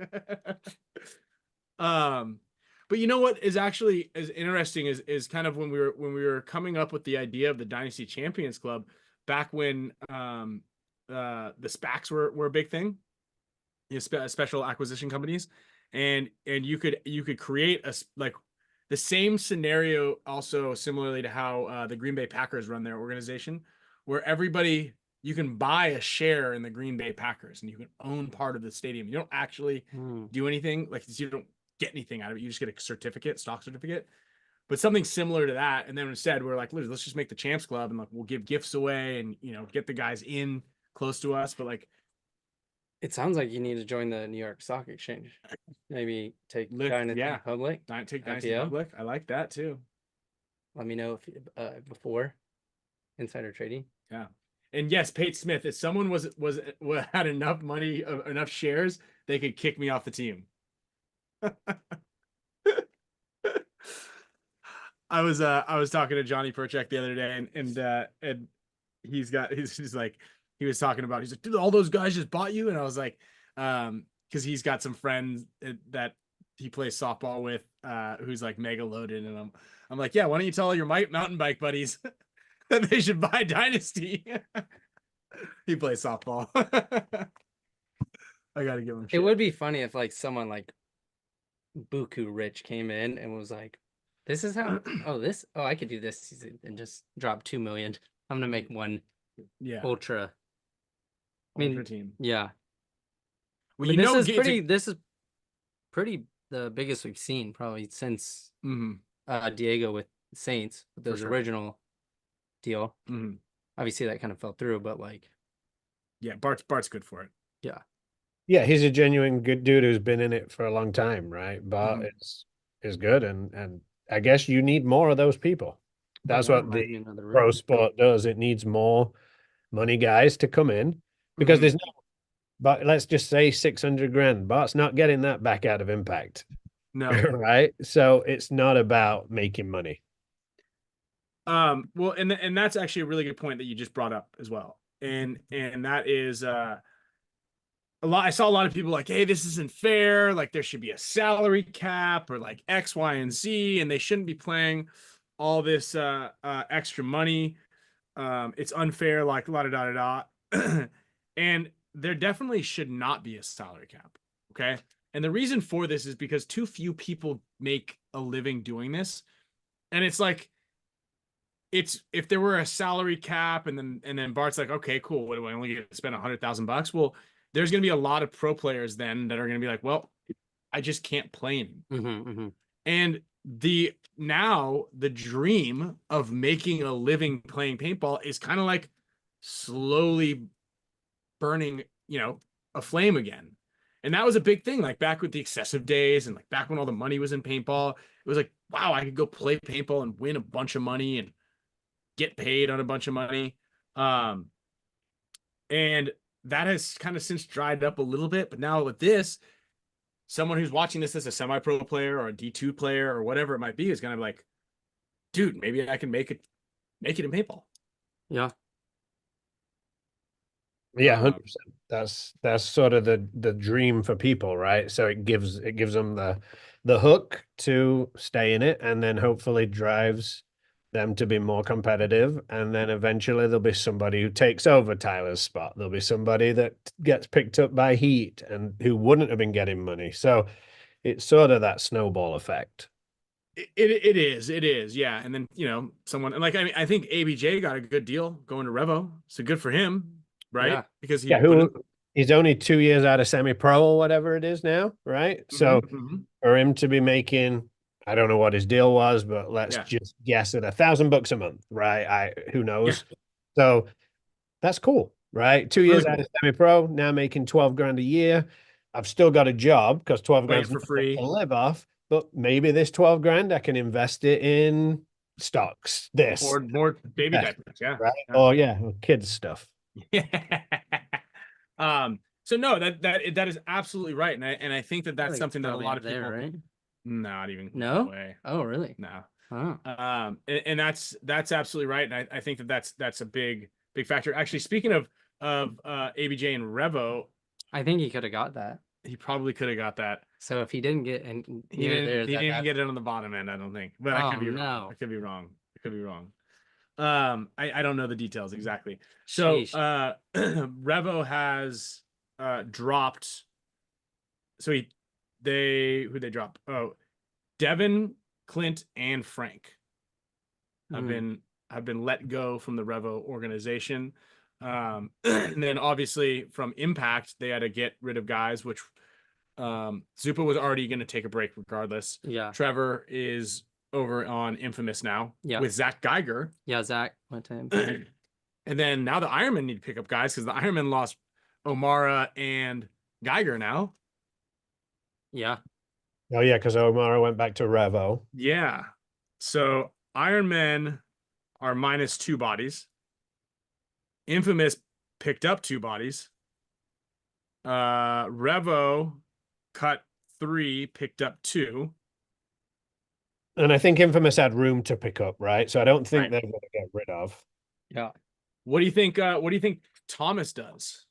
But you know what is actually is interesting is kind of when we were coming up with the idea of the Dynasty Champions Club back when the SPACs were a big thing, special acquisition companies, and you could create the same scenario, also similarly to how the Green Bay Packers run their organization, where everybody, you can buy a share in the Green Bay Packers and you can own part of the stadium. You don't actually do anything, you don't get anything out of it. You just get a stock certificate. But something similar to that. And then instead we're let's just make the Champs Club, and we'll give gifts away and get the guys in close to us. But it sounds like you need to join the New York Stock Exchange. Maybe take Dynasty public. Take Dynasty public. I like that too. Let me know if before insider trading. Yeah. And yes, Pate Smith, if someone had enough money, enough shares, they could kick me off the team. I was talking to Johnny Perchek the other day, and he's like, he was talking about, he's like, dude, all those guys just bought you. And I was like, because he's got some friends that he plays softball with, who's mega loaded, and I'm like, yeah, why don't you tell all your mountain bike buddies that they should buy Dynasty? He plays softball. I gotta give him shit. It would be funny if someone Buku Rich came in and was like, this is how I could do this season and just drop 2 million. I'm gonna make one ultra. I mean, ultra team. Yeah. Well, this is pretty the biggest we've seen probably since Diego with Saints with those original deal. Obviously that kind of fell through, but yeah, Bart's good for it. Yeah, he's a genuine good dude who's been in it for a long time, right? Bart is good, and I guess you need more of those people. That's what the pro sport does. It needs more money guys to come in, because there's no, but let's just say 600 grand. Bart's not getting that back out of Impact. No. Right? So it's not about making money. Well, and that's actually a really good point that you just brought up as well. And that is I saw a lot of people hey, this isn't fair. There should be a salary cap or X, Y, and Z, and they shouldn't be playing all this extra money. It's unfair, la da da da da. And there definitely should not be a salary cap. Okay. And the reason for this is because too few people make a living doing this. And it's if there were a salary cap and then Bart's okay, cool. What do I only get to spend $100,000? Well, there's going to be a lot of pro players then that are going to be well, I just can't play anymore. And the dream of making a living playing paintball is kind of slowly burning, a flame again. And that was a big thing, like back with the excessive days and like back when all the money was in paintball. It was like, wow, I could go play paintball and win a bunch of money and get paid on a bunch of money. And that has kind of since dried up a little bit. But now with this, someone who's watching this as a semi-pro player or a D2 player or whatever it might be is going to be like, dude, maybe I can make it in paintball. Yeah. Yeah, 100%. That's sort of the dream for people, right? So it gives them the hook to stay in it, and then hopefully drives them to be more competitive. And then eventually there'll be somebody who takes over Tyler's spot. There'll be somebody that gets picked up by Heat and who wouldn't have been getting money. So it's sort of that snowball effect. It is, yeah. And then someone, and like I think ABJ got a good deal going to Revo, so good for him, right? Yeah. Because he's only 2 years out of semi-pro or whatever it is now, right? So for him to be making, I don't know what his deal was, but let's just guess at $1,000 a month, right? Who knows? Yeah. So that's cool, right? 2 years out of semi-pro, now making 12 grand a year. I've still got a job because 12 grand for free to live off, but maybe this 12 grand I can invest it in stocks, or more baby diapers, right? Yeah. Or kids stuff. Yeah. So no, that is absolutely right, and I think that's like something that a lot of people, right? Not even no way. Oh, really? No. Oh. And that's absolutely right, and I think that's a big factor. Actually, speaking of ABJ and Revo, I think he could have got that. He probably could have got that. So if he didn't get, and he didn't get it on the bottom end, I don't think. But I could be wrong. I could be wrong. I don't know the details exactly. So Revo has dropped. So who'd they drop? Oh, Devin, Clint, and Frank have been let go from the Revo organization. And then obviously from Impact, they had to get rid of guys, which Zupa was already going to take a break regardless. Yeah. Trevor is over on Infamous now with Zach Geiger. Yeah, Zach went to him. And then now the Ironmen need to pick up guys because the Ironmen lost Omara and Geiger now. Yeah. Oh, yeah, because Omara went back to Revo. Yeah. So Ironmen are minus 2 bodies. Infamous picked up 2 bodies. Revo cut 3, picked up 2. And I think Infamous had room to pick up, right? So I don't think they're going to get rid of. Yeah. What do you think? What do you think Thomas does?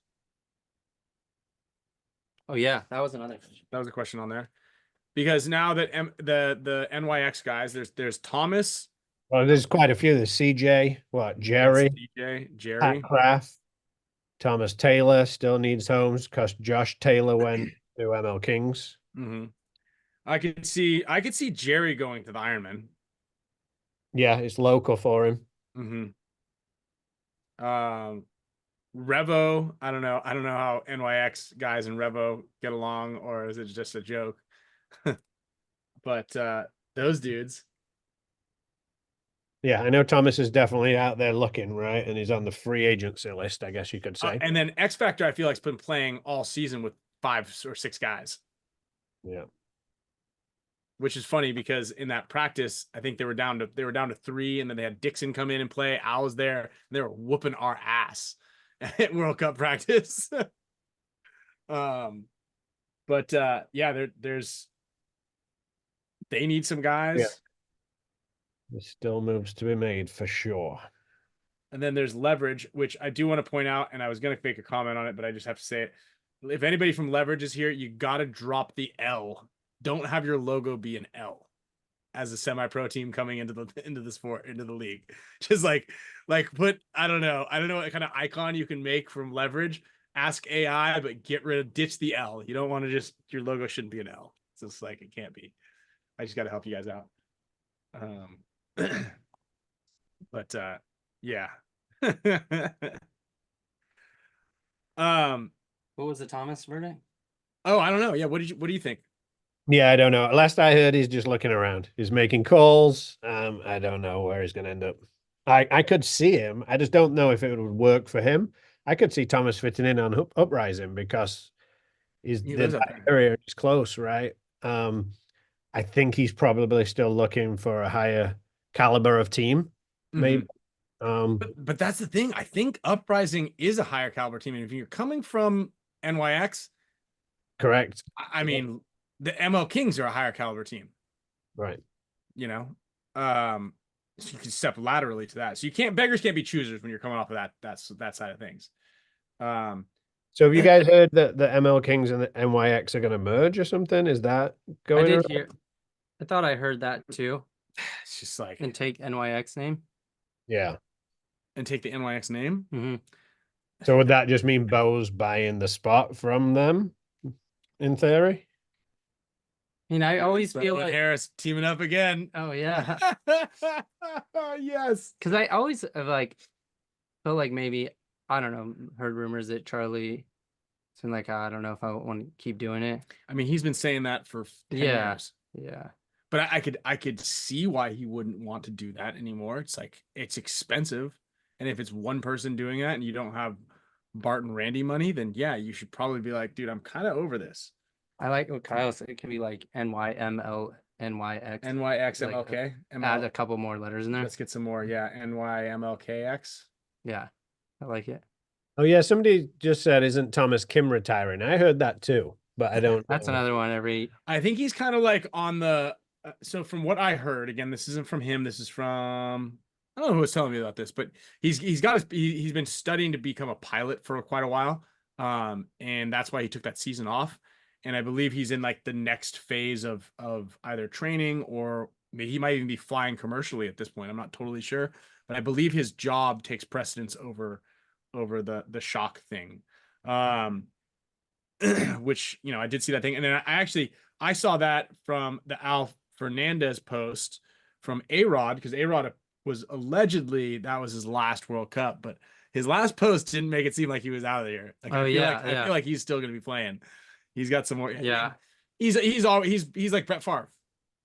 Oh yeah, that was another question. That was a question on there, because now that the NYX guys, there's Thomas. Well, there's quite a few. There's CJ, Jerry, Jerry, Pat Kraft, Thomas Taylor still needs homes because Josh Taylor went to ML Kings. I could see Jerry going to the Ironman. Yeah, it's local for him. Revo, I don't know how NYX guys and Revo get along, or is it just a joke? But those dudes. Yeah, I know Thomas is definitely out there looking, right? And he's on the free agency list, I guess you could say. And then X Factor, I feel like, has been playing all season with 5 or 6 guys. Yeah. Which is funny because in that practice, I think they were down to 3, and then they had Dixon come in and play. Al was there, and they were whooping our ass at World Cup practice. But there's they need some guys. Yeah. There's still moves to be made for sure. And then there's Leverage, which I do want to point out, and I was going to make a comment on it, but I just have to say it. If anybody from Leverage is here, you got to drop the L. Don't have your logo be an L as a semi-pro team coming into the league. Just like put, I don't know what kind of icon you can make from Leverage. Ask AI, but ditch the L. You don't want to your logo shouldn't be an L. It's just like, it can't be. I just got to help you guys out. But yeah. What was the Thomas verdict? Oh, I don't know. Yeah, what do you think? Yeah, I don't know. Last I heard, he's just looking around. He's making calls. I don't know where he's going to end up. I could see him. I just don't know if it would work for him. I could see Thomas fitting in on Uprising because He lives up that there. area is close, right? I think he's probably still looking for a higher caliber of team, maybe. But that's the thing. I think Uprising is a higher caliber team, and if you're coming from NYX, Correct. I mean, the ML Kings are a higher caliber team. Right. You know, so you can step laterally to that. So you can't beggars can't be choosers when you're coming off of that side of things. So have you guys heard that the ML Kings and the NYX are going to merge or something? Is that going? I did around? hear. I thought I heard that too. It's just like And take NYX name. Yeah. and take the NYX name. Mm-hmm. So would that just mean Bo's buying the spot from them, in theory? I mean, I always feel Brett like Harris teaming up again. oh yeah, Yes. because I always have like felt like maybe I don't know, heard rumors that Charlie. It's been like I don't know if I want to keep doing it. I mean, he's been saying that for 10 Yeah. years. Yeah. But I could see why he wouldn't want to do that anymore. It's like it's expensive. And if it's one person doing that and you don't have Bart and Randy money, then yeah, you should probably be like, dude, I'm kind of over this. I like what Kyle said. It could be like NYML NYX. NYXMLK. Add a couple more letters in there. Let's get some more. Yeah. NYMLKX. Yeah. I like it. Oh yeah, somebody just said, "Isn't Thomas Kim retiring?" I heard that too, but I don't. That's know. another one every. I think he's kind of like on the. So from what I heard, again, this isn't from him. This is from I don't know who was telling me about this, but he's been studying to become a pilot for quite a while, and that's why he took that season off. And I believe he's in like the next phase of either training or maybe he might even be flying commercially at this point. I'm not totally sure, but I believe his job takes precedence over the shock thing. Which I did see that thing, and then I saw that from the Al Fernandez post from A-Rod, because A-Rod was allegedly that was his last World Cup, but his last post didn't make it seem like he was out of there. Like, I feel like he's still gonna be playing. He's got some more. Yeah, he's like Brett Favre,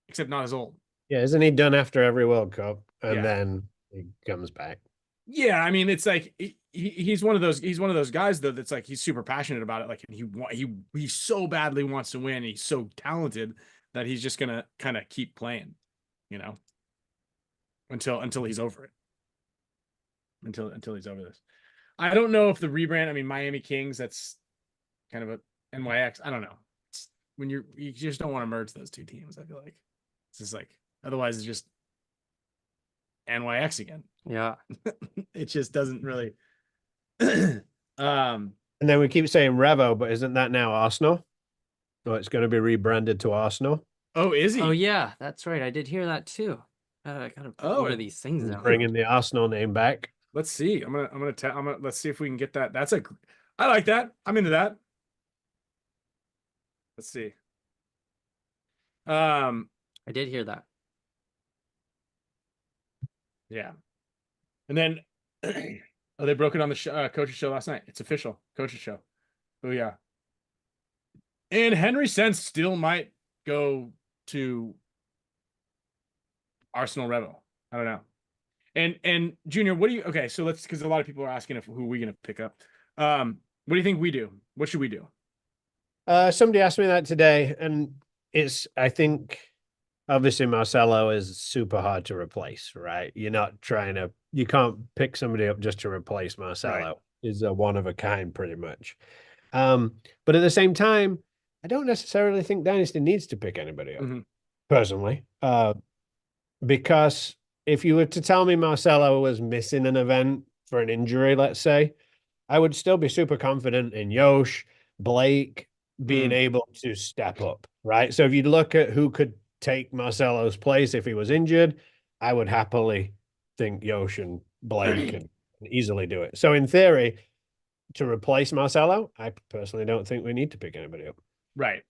except not as old. Yeah, isn't he done after every World Cup and then he comes back? Yeah, I mean, it's like he's one of those guys though that's like he's super passionate about it. Like he so badly wants to win. And he's so talented that he's just gonna kind of keep playing, until he's over it. Until he's over this. I don't know if the rebrand. I mean, Miami Kings. That's kind of a NYX. I don't know. It's when you just don't want to merge those two teams. I feel like it's just like otherwise it's just NYX again. Yeah. It just doesn't really. And then we keep saying Revo, but isn't that now Arsenal? So it's going to be rebranded to Arsenal. Oh, is he? Oh yeah, that's right. I did hear that too. I gotta put one of these things now. Bringing the Arsenal name back. Let's see. Let's see if we can get that. I like that. I'm into that. Let's see. I did hear that. Yeah. And then, oh, they broke it on the coach's show last night. It's official. Coach's show. Oh yeah. And Henry Sense still might go to Arsenal Revo. I don't know. And Junior, what do you? Okay, so because a lot of people are asking who are we going to pick up. What do you think we do? What should we do? Somebody asked me that today, and I think obviously Marcelo is super hard to replace, right? You can't pick somebody up just to replace Marcelo. Right. He's a one of a kind pretty much. But at the same time, I don't necessarily think Dynasty needs to pick anybody up, personally. Because if you were to tell me Marcelo was missing an event for an injury, let's say, I would still be super confident in Yosh, Blake being able to step up, right? So if you look at who could take Marcelo's place if he was injured, I would happily think Yosh and Blake can easily do it. So in theory, to replace Marcelo, I personally don't think we need to pick anybody up. Right.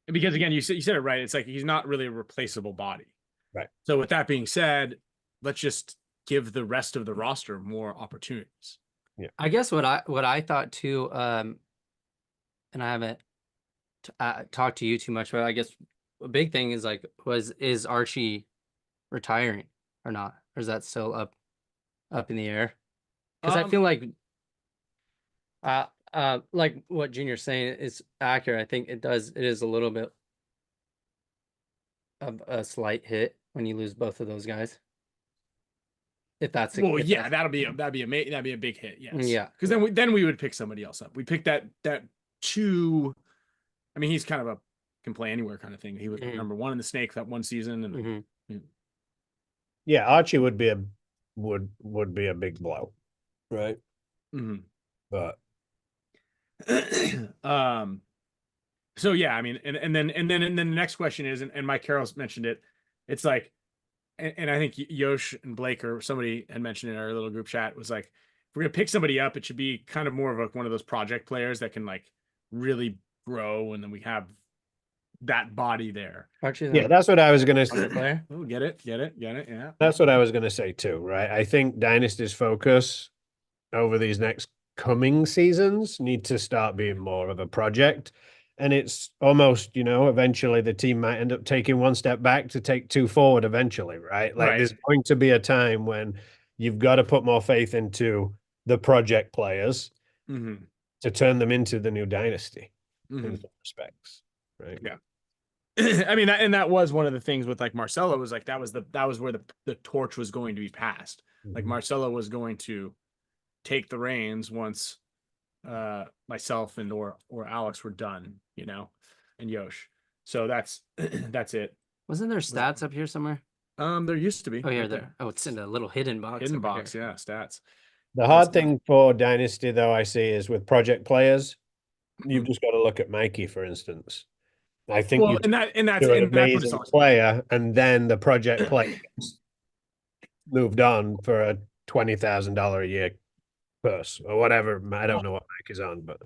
Because again, you said it right. It's like he's not really a replaceable body. Right. So with that being said, let's just give the rest of the roster more opportunities. Yeah. I guess what I thought too, and I haven't talked to you too much, but I guess a big thing is is Archie retiring or not? Or is that still up up in the air? Because I feel like what Junior's saying is accurate. I think it is a little bit of a slight hit when you lose both of those guys. If that's well, if yeah, that's, that'd be a big hit. Yes. Yeah. Because then we would pick somebody else up. We picked that two. I mean, he's kind of a can play anywhere kind of thing. He was number one in the Snake that one season, and yeah, Archie would be a big blow, right? But so yeah, I mean, and then the next question is, and Mike Carroll's mentioned it. It's like, and I think Yosh and Blake or somebody had mentioned in our little group chat was like, if we're gonna pick somebody up, it should be kind of more of one of those project players that can like really grow, and then we have that body there. Yeah, that's what I was gonna say. Oh, get it. Yeah, that's what I was gonna say too, right? I think Dynasty's focus over these next coming seasons need to start being more of a project. And it's almost, eventually the team might end up taking one step back to take two forward eventually, right? Like there's going to be a time when you've got to put more faith into the project players to turn them into the new Dynasty in some respects, right? Yeah. I mean, that was one of the things with like Marcelo was like, that was where the torch was going to be passed. Like Marcelo was going to take the reins once myself and or Alex were done, and Yosh. So that's it. Wasn't there stats up here somewhere? There used to be. Oh, yeah, there. Oh, it's in a little hidden box. Hidden box, here. Yeah, stats. The hard thing for Dynasty, though, I see is with project players, you've just got to look at Mikey, for instance. I think that's an amazing player, and then the project player moved on for a $20,000 a year purse or whatever. I don't know what Mike is on, but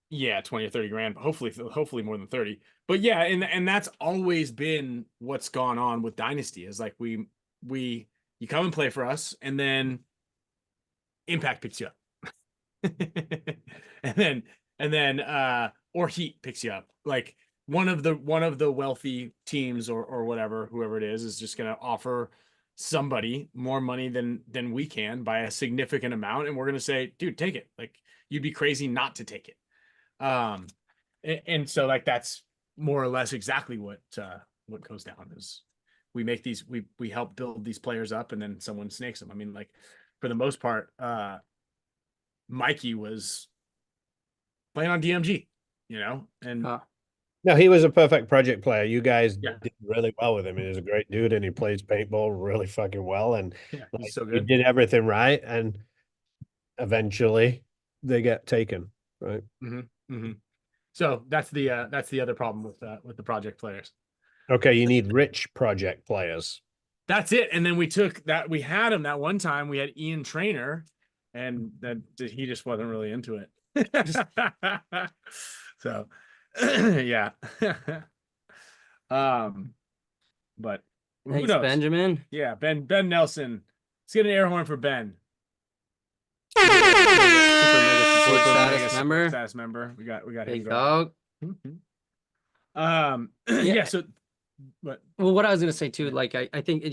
yeah, 20 or 30 grand, but hopefully more than 30. But yeah, and that's always been what's gone on with Dynasty is like you come and play for us, and then Impact picks you up. and then or Heat picks you up. Like one of the wealthy teams or whatever, whoever it is just gonna offer somebody more money than we can by a significant amount, and we're gonna say, dude, take it. Like you'd be crazy not to take it. And so like that's more or less exactly what goes down is we make these we help build these players up, and then someone snakes them. I mean, like for the most part, Mikey was playing on DMG, and no, he was a perfect project player. You guys did really well with him. He was a great dude, and he plays paintball really fucking well. And he's so good. He did everything right, and eventually they get taken, right? So that's the other problem with the project players. Okay, you need rich project players. That's it. And then we had him that one time. We had Ian Trainer, and that he just wasn't really into it. So yeah. But thanks, who knows? Benjamin. Yeah, Ben Nelson. Let's get an air horn for Ben. Status member. We got big dog. Yeah. So what I was gonna say too, like I think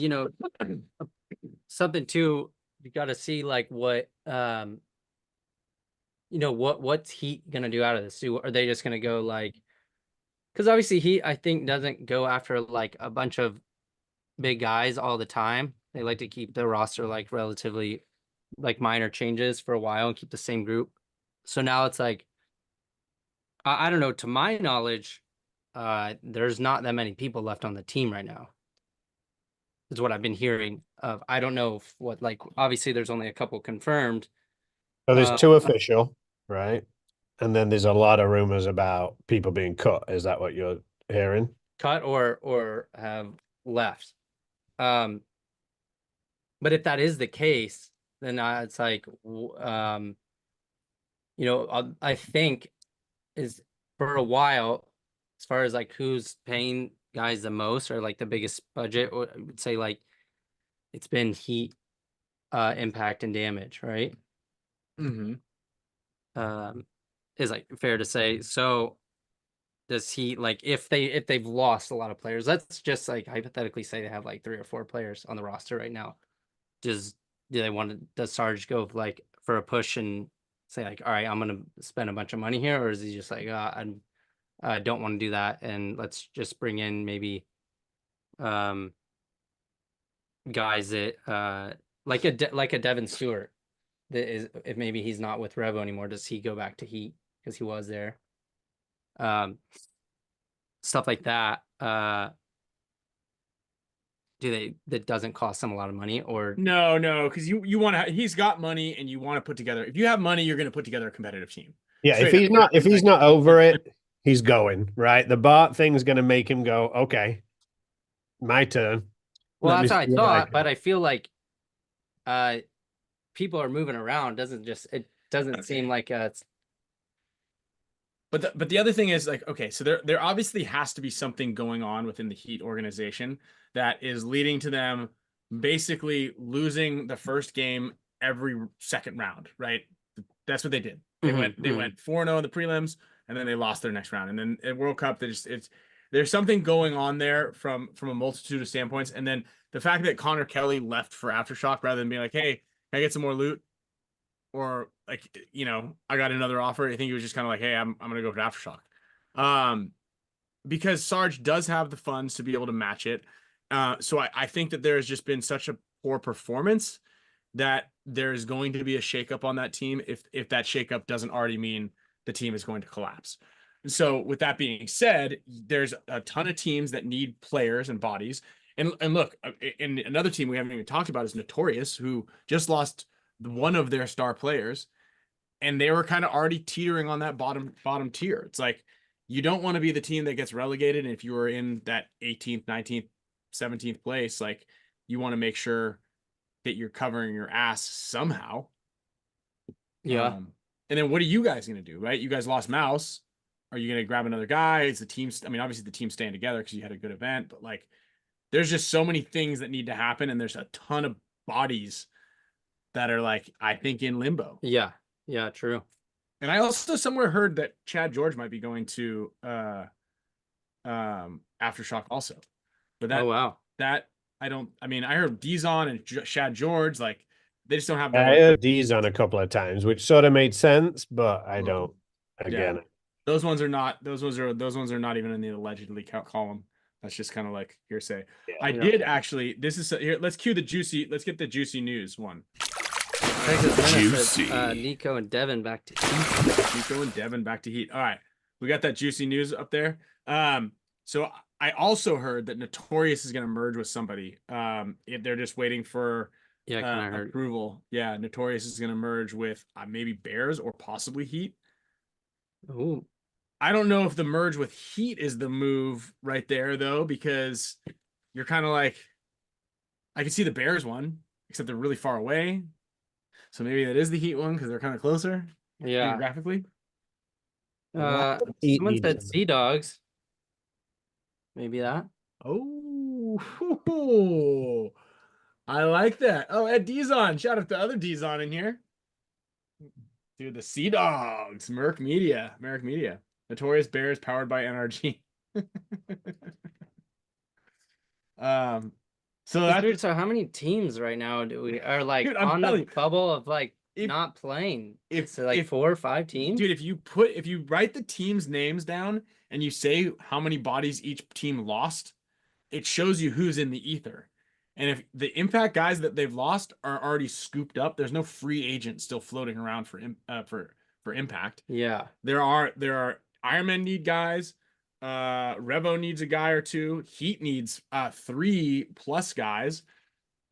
something too, you got to see like what what's Heat gonna do out of this? Are they just gonna go like, because obviously Heat I think doesn't go after like a bunch of big guys all the time. They like to keep the roster like relatively like minor changes for a while and keep the same group. So now it's like I don't know, to my knowledge, there's not that many people left on the team right now. Is what I've been hearing of. I don't know what, like, obviously there's only a couple confirmed. So there's two official, right? And then there's a lot of rumors about people being cut. Is that what you're hearing? Cut or have left. But if that is the case, then it's like, I think is for a while, as far as like who's paying guys the most or like the biggest budget, I would say like it's been Heat, Impact, and Damage, right? Is like fair to say. So does Heat, like if they've lost a lot of players, let's just like hypothetically say they have like 3 or 4 players on the roster right now. Does do they want to, does Sarge go like for a push and say like, all right, I'm going to spend a bunch of money here? Or is he just like, I don't want to do that. And let's just bring in maybe, guys that, like a Devin Stewart that is, if maybe he's not with Revo anymore, does he go back to Heat? Cause he was there. Stuff like that. That doesn't cost them a lot of money, or no, because you want to. He's got money, and you want to put together. If you have money, you're going to put together a competitive team. Yeah, if he's not over it, he's going, right. The Bart thing's going to make him go, okay, my turn. Well, that's what I thought, but I feel like people are moving around. It doesn't seem like it's. But the other thing is like, okay, so there obviously has to be something going on within the Heat organization that is leading to them basically losing the first game every second round, right? That's what they did. They went 4-0 in the prelims, and then they lost their next round. And then at World Cup, there's something going on there from a multitude of standpoints. And then the fact that Connor Kelly left for Aftershock rather than being like, hey, can I get some more loot? Or like, you know, I got another offer. I think he was just kind of like, hey, I'm gonna go for Aftershock. Because Sarge does have the funds to be able to match it. So I think that there has just been such a poor performance that there is going to be a shakeup on that team if that shakeup doesn't already mean the team is going to collapse. So with that being said, there's a ton of teams that need players and bodies. And look, in another team we haven't even talked about is Notorious, who just lost one of their star players, and they were kind of already teetering on that bottom tier. It's like, you don't want to be the team that gets relegated. And if you were in that 18th, 19th, 17th place, like, you want to make sure that you're covering your ass somehow. Yeah. And then what are you guys going to do, right? You guys lost Mouse. Are you going to grab another guy? Is the team, I mean, obviously the team's staying together because you had a good event, but like, there's just so many things that need to happen. And there's a ton of bodies that are like, I think, in limbo. Yeah, true. And I also somewhere heard that Chad George might be going to Aftershock also. But that, oh wow, that I heard Dizon and Chad George, like, they just don't have. I heard Dizon a couple of times, which sort of made sense, but I don't. Again, yeah. Those ones are not even in the allegedly column. That's just kind of like hearsay. Yeah, I did actually. This is here. Let's cue the juicy. Let's get the juicy news one. Juicy. Nico and Devin back to Heat. All right, we got that juicy news up there. So I also heard that Notorious is going to merge with somebody. They're just waiting for approval. Yeah, Notorious is going to merge with maybe Bears or possibly Heat. Ooh. I don't know if the merge with Heat is the move right there, though, because you're kind of like, I can see the Bears one, except they're really far away. So maybe that is the Heat one because they're kind of closer. Yeah. Geographically. Someone said Sea Dogs. Maybe that. Oh, I like that. Oh, Ed Dizon. Shout out to other Dizon in here. Dude, the Sea Dogs. Merc Media. Notorious Bears powered by NRG. So how many teams right now do we are like, dude, on the bubble of like not playing? It's like 4 or 5 teams. Dude, if you write the teams' names down and you say how many bodies each team lost, it shows you who's in the ether. And if the Impact guys that they've lost are already scooped up, there's no free agent still floating around for Impact. Yeah. There are Ironman need guys. Revo needs a guy or two. Heat needs 3+ guys.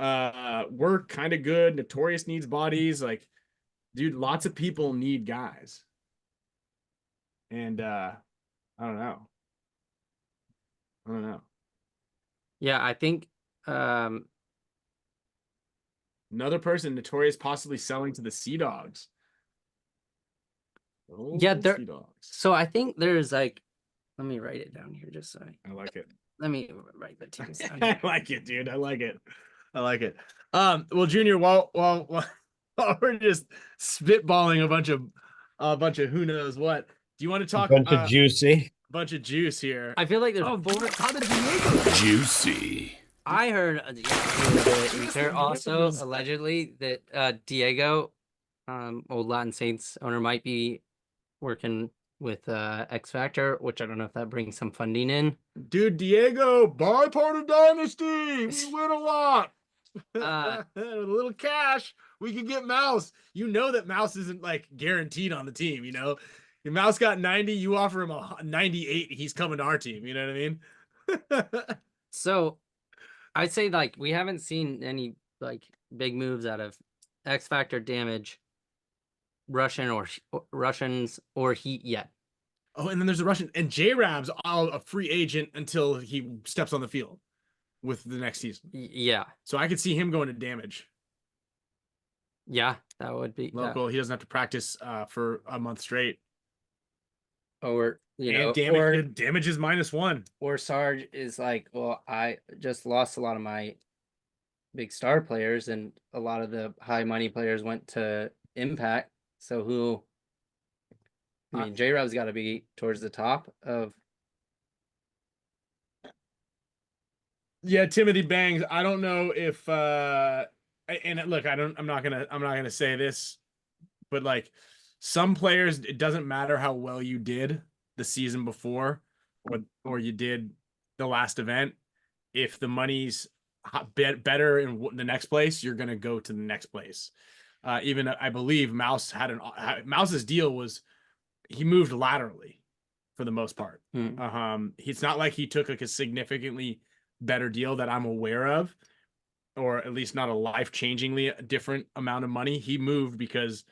We're kind of good. Notorious needs bodies. Like, dude, lots of people need guys. And I don't know. Yeah, I think another person, Notorious, possibly selling to the Sea Dogs. Sea Dogs. So I think there's like, let me write it down here just so I like it. Let me write the teams down. I like it, dude. I like it. Well, Junior, while we're just spitballing a bunch of who knows what, do you want to talk? Bunch of juice here. I feel like there's Juicy. I heard the ether also allegedly that Diego, old Latin Saints owner, might be working with X Factor, which I don't know if that brings some funding in. Dude, Diego, buy part of Dynasty. We win a lot. With a little cash, we can get Mouse. You know that Mouse isn't like guaranteed on the team, you know? If Mouse got 90, you offer him a 98, he's coming to our team, you know what I mean? So I'd say like we haven't seen any like big moves out of X Factor, Damage, Russians or Heat yet. Oh, and then there's a Russian, and J-Rab's a free agent until he steps on the field with the next season. Yeah. So I could see him going to Damage. Yeah, that would be local. He doesn't have to practice for a month straight. Or Damage is -1. Or Sarge is like, well, I just lost a lot of my big star players, and a lot of the high money players went to Impact. So who? I mean, J-Rob's got to be towards the top of. Yeah, Timothy Bangs. I don't know if and look, I'm not gonna say this, but like some players, it doesn't matter how well you did the season before or you did the last event. If the money's better in the next place, you're gonna go to the next place. Even I believe Mouse's deal was he moved laterally for the most part. It's not like he took like a significantly better deal that I'm aware of, or at least not a life-changingly different amount of money. He moved because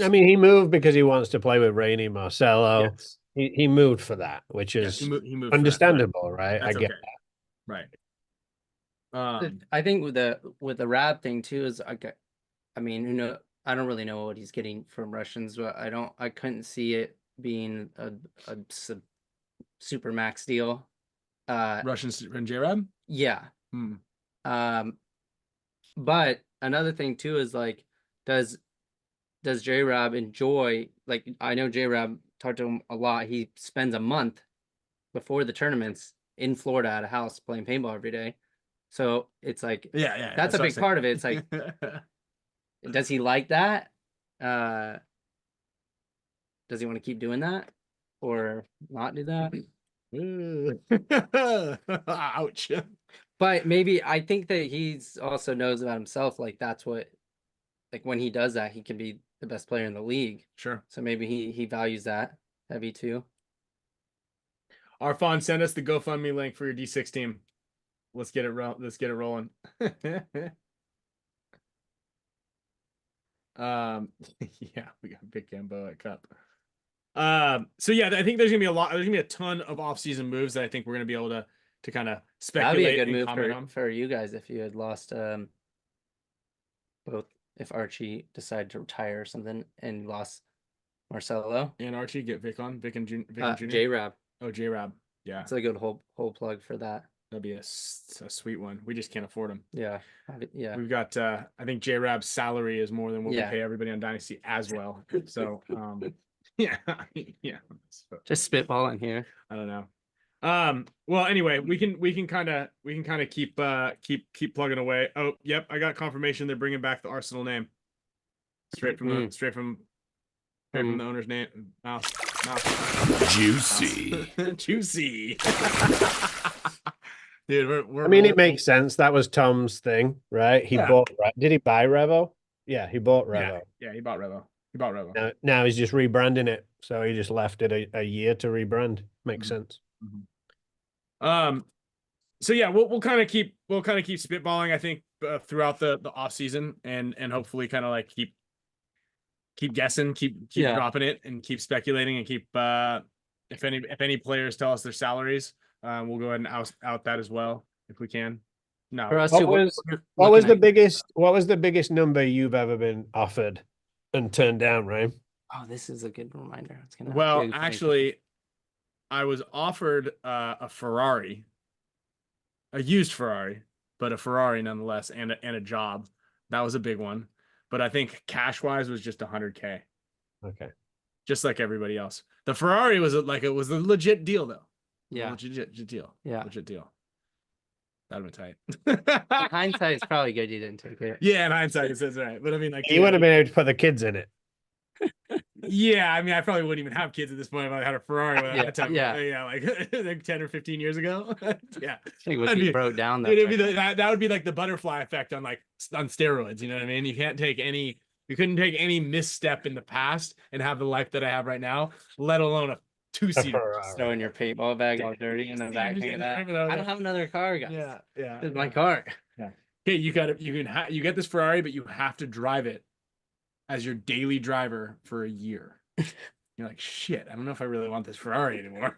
I mean, he moved because he wants to play with Rainey Marcelo. Yes. He moved for that, which is he moved understandable, right? That's I get okay. that. Right. I think with the Rab thing too is I mean, I don't really know what he's getting from Russians, but I couldn't see it being a super max deal. Russians and J-Rab? Yeah. But another thing too is like, does J-Rab enjoy, like, I know J-Rab, talked to him a lot. He spends a month before the tournaments in Florida at a house playing paintball every day. So it's like, that's a big part of it. It's like, does he like that? Does he want to keep doing that or not do that? Ouch. But maybe I think that he's also knows about himself. Like that's what, like when he does that, he can be the best player in the league. Sure. So maybe he values that heavy too. Arfon, send us the GoFundMe link for your D6 team. Let's get it rolling. Yeah, we got Big Gambo at Cup. So yeah, I think there's gonna be a ton of off-season moves that I think we're gonna be able to kind of speculate. That'd be a good move for you guys if you had lost both, if Archie decided to retire or something and lost Marcelo and Archie, get Vic and Junior. J-Rab. Oh, J-Rab. Yeah, it's a good whole plug for that. That'd be a sweet one. We just can't afford him. Yeah. We've got I think J-Rab's salary is more than what we pay everybody on Dynasty as well. So yeah. Just spitballing here. I don't know. Well, anyway, we can kind of keep plugging away. Oh, yep, I got confirmation they're bringing back the Arsenal name. Straight from the owner's name. Mouth. Juicy. Juicy. Dude, I mean, it makes sense. That was Tom's thing, right? He bought. Did he buy Revo? Yeah, he bought Revo. Yeah, he bought Revo. Now he's just rebranding it. So he just left it a year to rebrand. Makes sense. So yeah, we'll kind of keep spitballing, I think, throughout the off season, and hopefully kind of like keep guessing, keep dropping it, and keep speculating, and keep if any players tell us their salaries, we'll go ahead and out that as well if we can. No, for us what was the biggest number you've ever been offered and turned down, Ryan? Oh, this is a good reminder. It's gonna actually, I was offered a Ferrari, a used Ferrari, but a Ferrari nonetheless, and a job. That was a big one. But I think cash wise was just $100K. Okay. Just like everybody else. The Ferrari was it was a legit deal though. Yeah. Legit deal. Yeah. Legit deal. That'd been tight. In hindsight, it's probably good you didn't take it. Yeah, in hindsight, it says right. But I mean, like, You would have been able to put the kids in it. yeah, I mean, I probably wouldn't even have kids at this point if I had a Ferrari at that time. Yeah. Yeah, like 10 or 15 years ago. Yeah. I think would That'd be be- broke down that. It'd be that would be like the butterfly effect on steroids. You know what I mean? You couldn't take any misstep in the past and have the life that I have right now, let alone a two-seater. Ferrari. Throwing your paintball bag all dirty in the back of that. I don't have another car, guys. Yeah, yeah. This is my car. Okay, you get this Ferrari, but you have to drive it as your daily driver for a year. You're like, shit, I don't know if I really want this Ferrari anymore.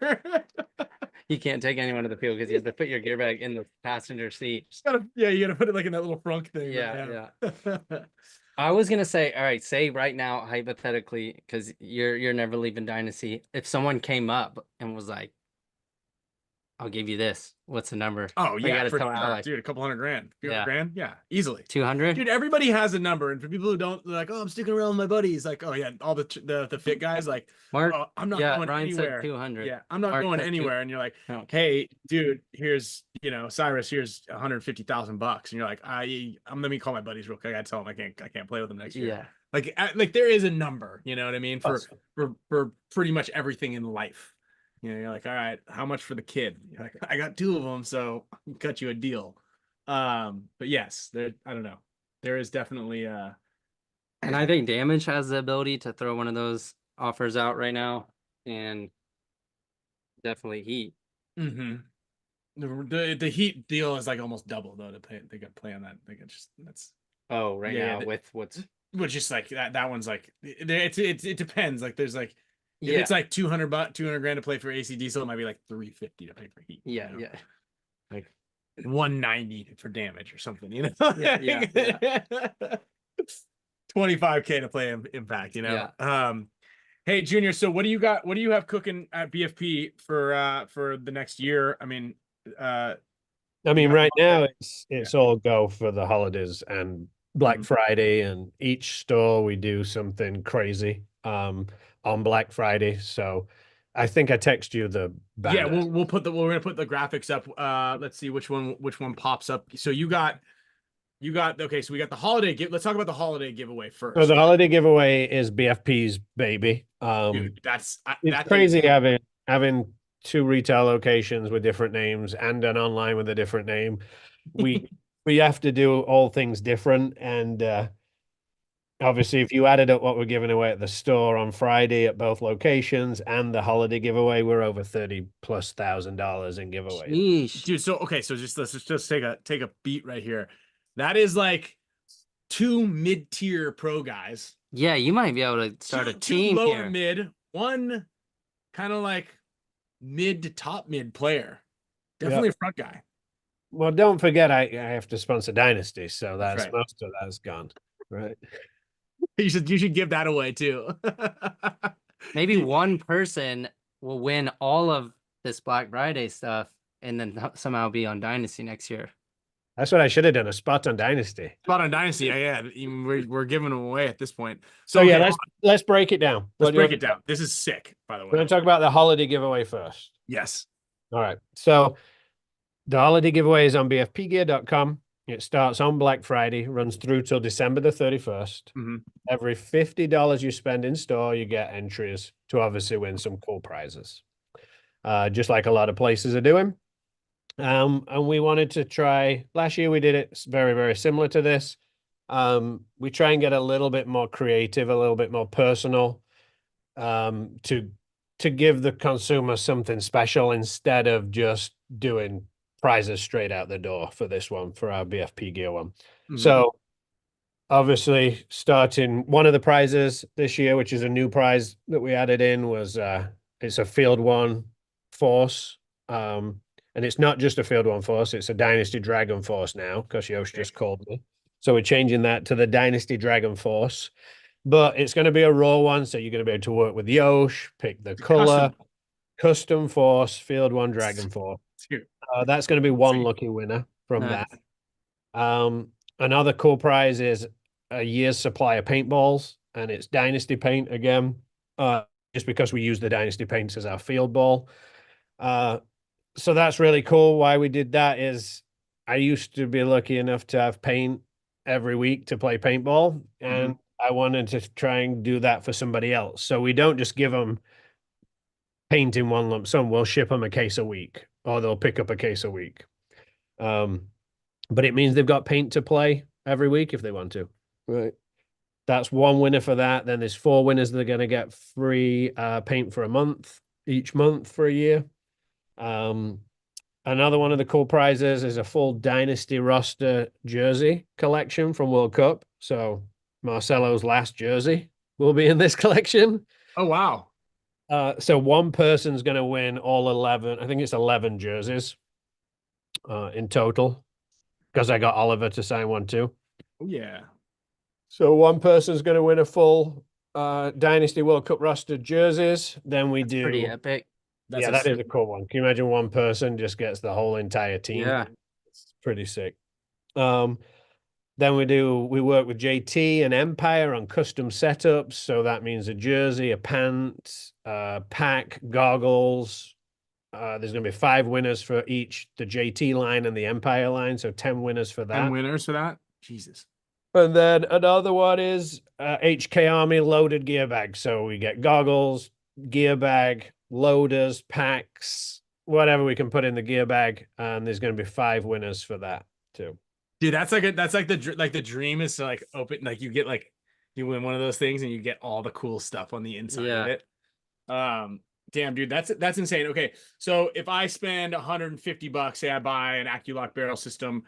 You can't take anyone to the field because you have to put your gear bag in the passenger seat. You gotta put it like in that little frunk thing. Yeah. I was gonna say, all right, say right now, hypothetically, because you're never leaving Dynasty. If someone came up and was like, "I'll give you this," what's the number? Oh I yeah, gotta for tell sure. Alex. Dude, a couple $100,000. Yeah. Grand, yeah, easily. 200. Dude, everybody has a number, and for people who don't, they're like, "Oh, I'm sticking around with my buddies." Like, oh yeah, all the fit guys, like, Mark, oh, I'm not yeah, going Ryan anywhere. said 200. Yeah, I'm not Mark going said anywhere. And you're like, Oh. hey, dude, here's Cyrus, here's $150,000, and you're like, let me call my buddies real quick. I tell them I can't play with them next year. Yeah. Like there is a number, you know what I mean, for Awesome. for pretty much everything in life. You're like, all right, how much for the kid? You're like, I got 2 of them, so I'll cut you a deal. But yes, I don't know. There is definitely And I think Damage has the ability to throw one of those offers out right now, and definitely Heat. the Heat deal is like almost double though to pay. They got to play on that. They got that's Oh, right Yeah, now with what's which is like that one's like it depends. Like there's like if yeah it's like 200 grand to play for AC so it might be like 350 to pay for Heat. yeah you know? yeah. Like 190 for Damage or something, you know. Yeah. 25K to play Impact, you know. Hey Junior, so what do you have cooking at BFP for the next year? I mean Right now it's all go for the holidays and Black Friday, and each store we do something crazy on Black Friday. So I think I text you the banner. Yeah, we're gonna put the graphics up. Let's see which one pops up. So you got okay, so we got the holiday let's talk about the holiday giveaway first. So the holiday giveaway is BFP's baby. Dude, it's crazy having 2 retail locations with different names and an online with a different name. We have to do all things different, and obviously if you added up what we're giving away at the store on Friday at both locations and the holiday giveaway, we're over $30,000+ in giveaways. Sheesh. Dude, so okay, so let's just take a beat right here. That is like 2 mid-tier pro guys. Yeah, you might be able to start a team 2 lower here. mid, 1 kind of like mid to top mid player. Definitely a front guy. Well, don't forget I have to sponsor Dynasty, so that's right. most of that's gone. Right. You should give that away too. Maybe one person will win all of this Black Friday stuff and then somehow be on Dynasty next year. That's what I should have done, a spot on Dynasty. Spot on Dynasty, yeah. We're giving them away at this point. So yeah, let's break it down. Let's break it down. This is sick, by the way. We're going to talk about the holiday giveaway first. Yes. All right. So the holiday giveaway is on BFPGear.com. It starts on Black Friday, runs through till December the 31st. Every $50 you spend in store, you get entries to obviously win some cool prizes. Just like a lot of places are doing. And we wanted to try, last year we did it very, very similar to this. We try and get a little bit more creative, a little bit more personal, to give the consumer something special instead of just doing prizes straight out the door for this one, for our BFP Gear one. So obviously starting one of the prizes this year, which is a new prize that we added in, was it's a Field 1 Force. And it's not just a Field 1 Force, it's a Dynasty Dragon Force now, because Yosh just called me. So we're changing that to the Dynasty Dragon Force. But it's going to be a raw one, so you're going to be able to work with Yosh, pick the color, custom Force, Field 1 Dragon Force. That's going to be one lucky winner from that. Another cool prize is a year's supply of paintballs, and it's Dynasty paint again, just because we use the Dynasty paints as our field ball. So that's really cool. Why we did that is I used to be lucky enough to have paint every week to play paintball, and I wanted to try and do that for somebody else. So we don't just give them paint in one lump sum. We'll ship them a case a week, or they'll pick up a case a week. But it means they've got paint to play every week if they want to. Right. That's one winner for that. Then there's 4 winners that are going to get free paint for a month, each month for a year. Another one of the cool prizes is a full Dynasty roster jersey collection from World Cup. So Marcelo's last jersey will be in this collection. Oh, wow. So one person's going to win all 11. I think it's 11 jerseys in total, because I got Oliver to sign one too. Oh, yeah. So one person's going to win a full Dynasty World Cup roster jerseys. Then we do pretty epic. Yeah, that is a cool one. Can you imagine one person just gets the whole entire team? Yeah. It's pretty sick. Then we work with JT and Empire on custom setups. So that means a jersey, a pant, pack, goggles. There's going to be 5 winners for each, the JT line and the Empire line. So 10 winners for that. 10 winners for that? Jesus. And then another one is HK Army loaded gear bag. So we get goggles, gear bag, loaders, packs, whatever we can put in the gear bag, and there's going to be 5 winners for that too. Dude, that's like the dream is to like open, like you get like you win one of those things and you get all the cool stuff on the inside of it. Damn, dude, that's insane. Okay, so if I spend $150, say I buy an AccuLock barrel system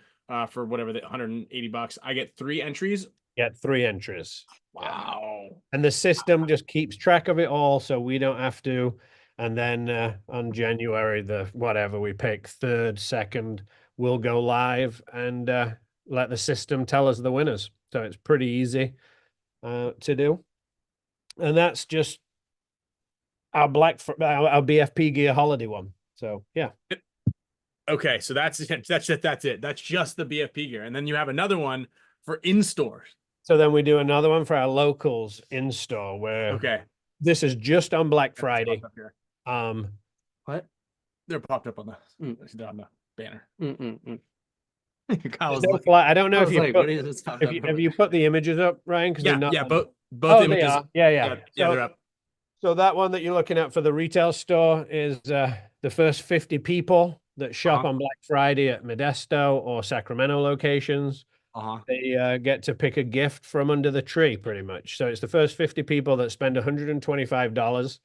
for whatever, the $180, I get 3 entries. Get 3 entries. Wow. And the system just keeps track of it all, so we don't have to. And then on January we pick 3rd, 2nd, we'll go live and let the system tell us the winners. So it's pretty easy to do. And that's just our our BFP Gear holiday one. So yeah. Okay, so that's it. That's just the BFP Gear, and then you have another one for in-store. So then we do another one for our locals in store, where this is just on Black Friday. What? They're popped up on the banner. I don't know if you put the images up, Ryan, because both images. They're up. So that one that you're looking at for the retail store is the first 50 people that shop on Black Friday at Modesto or Sacramento locations. They get to pick a gift from under the tree, pretty much. So it's the first 50 people that spend $125,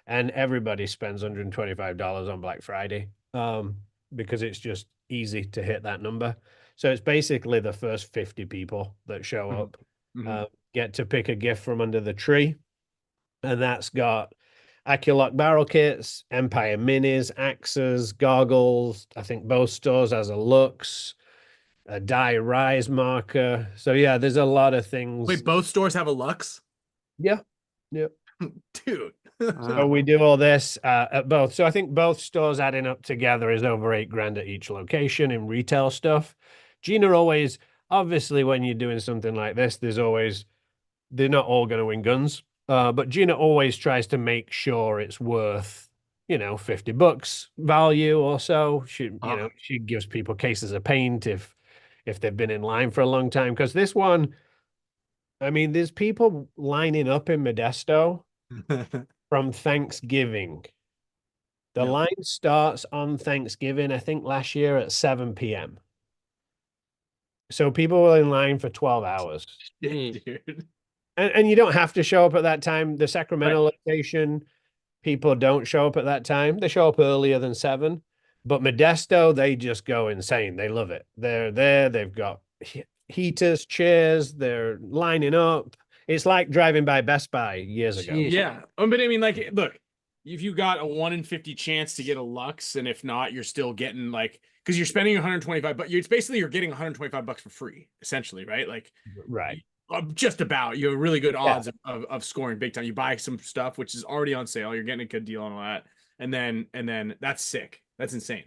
and everybody spends $125 on Black Friday because it's just easy to hit that number. So it's basically the first 50 people that show up get to pick a gift from under the tree. And that's got AccuLock barrel kits, Empire minis, axes, goggles. I think both stores has a Lux, a die rise marker. So yeah, there's a lot of things. Wait, both stores have a Lux? Yeah. Dude. So we do all this at both. So I think both stores adding up together is over $8,000 at each location in retail stuff. Gina always, obviously, when you're doing something like this, they're not all going to win guns. But Gina always tries to make sure it's worth, $50 value or so. She gives people cases of paint if they've been in line for a long time. Because this one, I mean, there's people lining up in Modesto from Thanksgiving. The line starts on Thanksgiving, I think last year at 7 p.m. So people were in line for 12 hours. Dude. And you don't have to show up at that time. The Sacramento location, people don't show up at that time. They show up earlier than 7. But Modesto, they just go insane. They love it. They're there. They've got heaters, chairs. They're lining up. It's like driving by Best Buy years ago. Yeah. But I mean, like, look, if you got a 1 in 50 chance to get a Lux, and if not, you're still getting because you're spending 125, but you're getting $125 for free, essentially, right? Right. Just about. You have really good odds of scoring big time. You buy some stuff which is already on sale, you're getting a good deal on all that, and then that's sick. That's insane.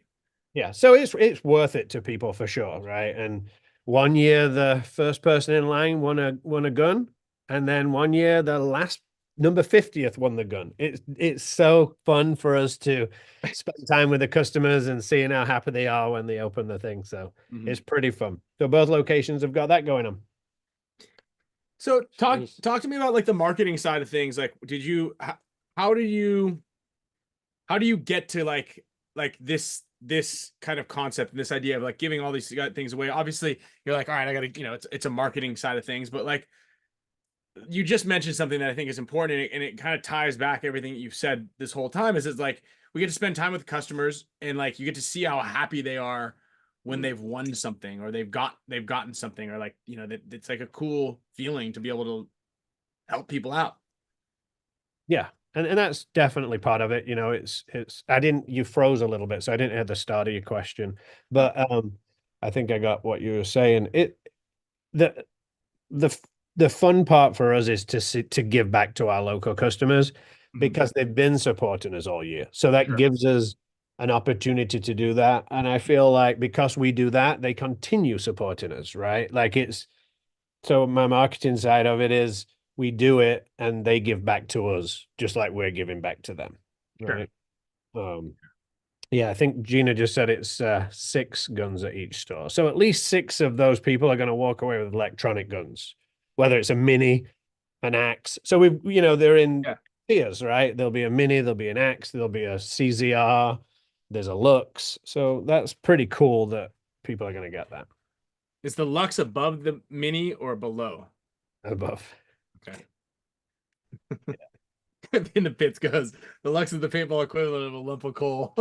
Yeah, so it's worth it to people for sure, right? And one year the first person in line won a gun, and then one year the last number 50th won the gun. It's so fun for us to spend time with the customers and seeing how happy they are when they open the thing. So it's pretty fun. So both locations have got that going on. So talk to me about like the marketing side of things. Like, how do you get to like this kind of concept and this idea of like giving all these things away? Obviously, you're like, all right, I gotta, it's a marketing side of things, but like you just mentioned something that I think is important, and it kind of ties back everything that you've said this whole time. Is it's like we get to spend time with customers, and like you get to see how happy they are when they've won something or they've gotten something, or like, that it's like a cool feeling to be able to help people out. Yeah. And that's definitely part of it. You froze a little bit, so I didn't hear the start of your question, but I think I got what you were saying. The fun part for us is to give back to our local customers because they've been supporting us all year. So that gives us an opportunity to do that. And I feel like because we do that, they continue supporting us, right? So my marketing side of it is we do it and they give back to us just like we're giving back to them. Right. Yeah, I think Gina just said it's 6 guns at each store. So at least 6 of those people are going to walk away with electronic guns, whether it's a mini, an axe. So they're in tiers, right? There'll be a mini, there'll be an axe, there'll be a CZR, there's a Lux. So that's pretty cool that people are going to get that. Is the Lux above the mini or below? Above. Okay. In the pits goes, the Lux is the paintball equivalent of a lump of coal.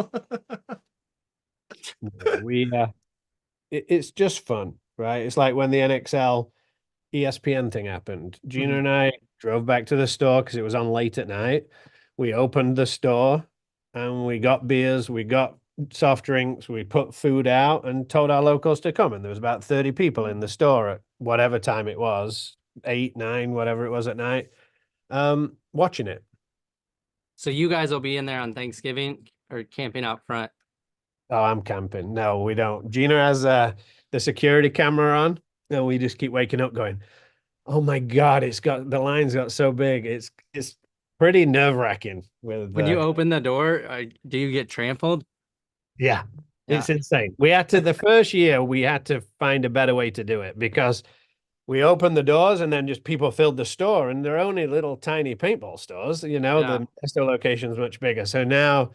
It's just fun, right? It's like when the NXL ESPN thing happened. Gina and I drove back to the store because it was on late at night. We opened the store and we got beers, we got soft drinks, we put food out and told our locals to come. And there was about 30 people in the store at whatever time it was, 8, 9, whatever it was at night, watching it. So you guys will be in there on Thanksgiving or camping out front? Oh, I'm camping. No, we don't. Gina has the security camera on, and we just keep waking up going, oh my God, the line's got so big. It's pretty nerve-wracking with when you open the door, do you get trampled? Yeah, it's insane. The first year we had to find a better way to do it because we opened the doors and then just people filled the store, and they're only little tiny paintball stores, the Nesta location's much bigger. So now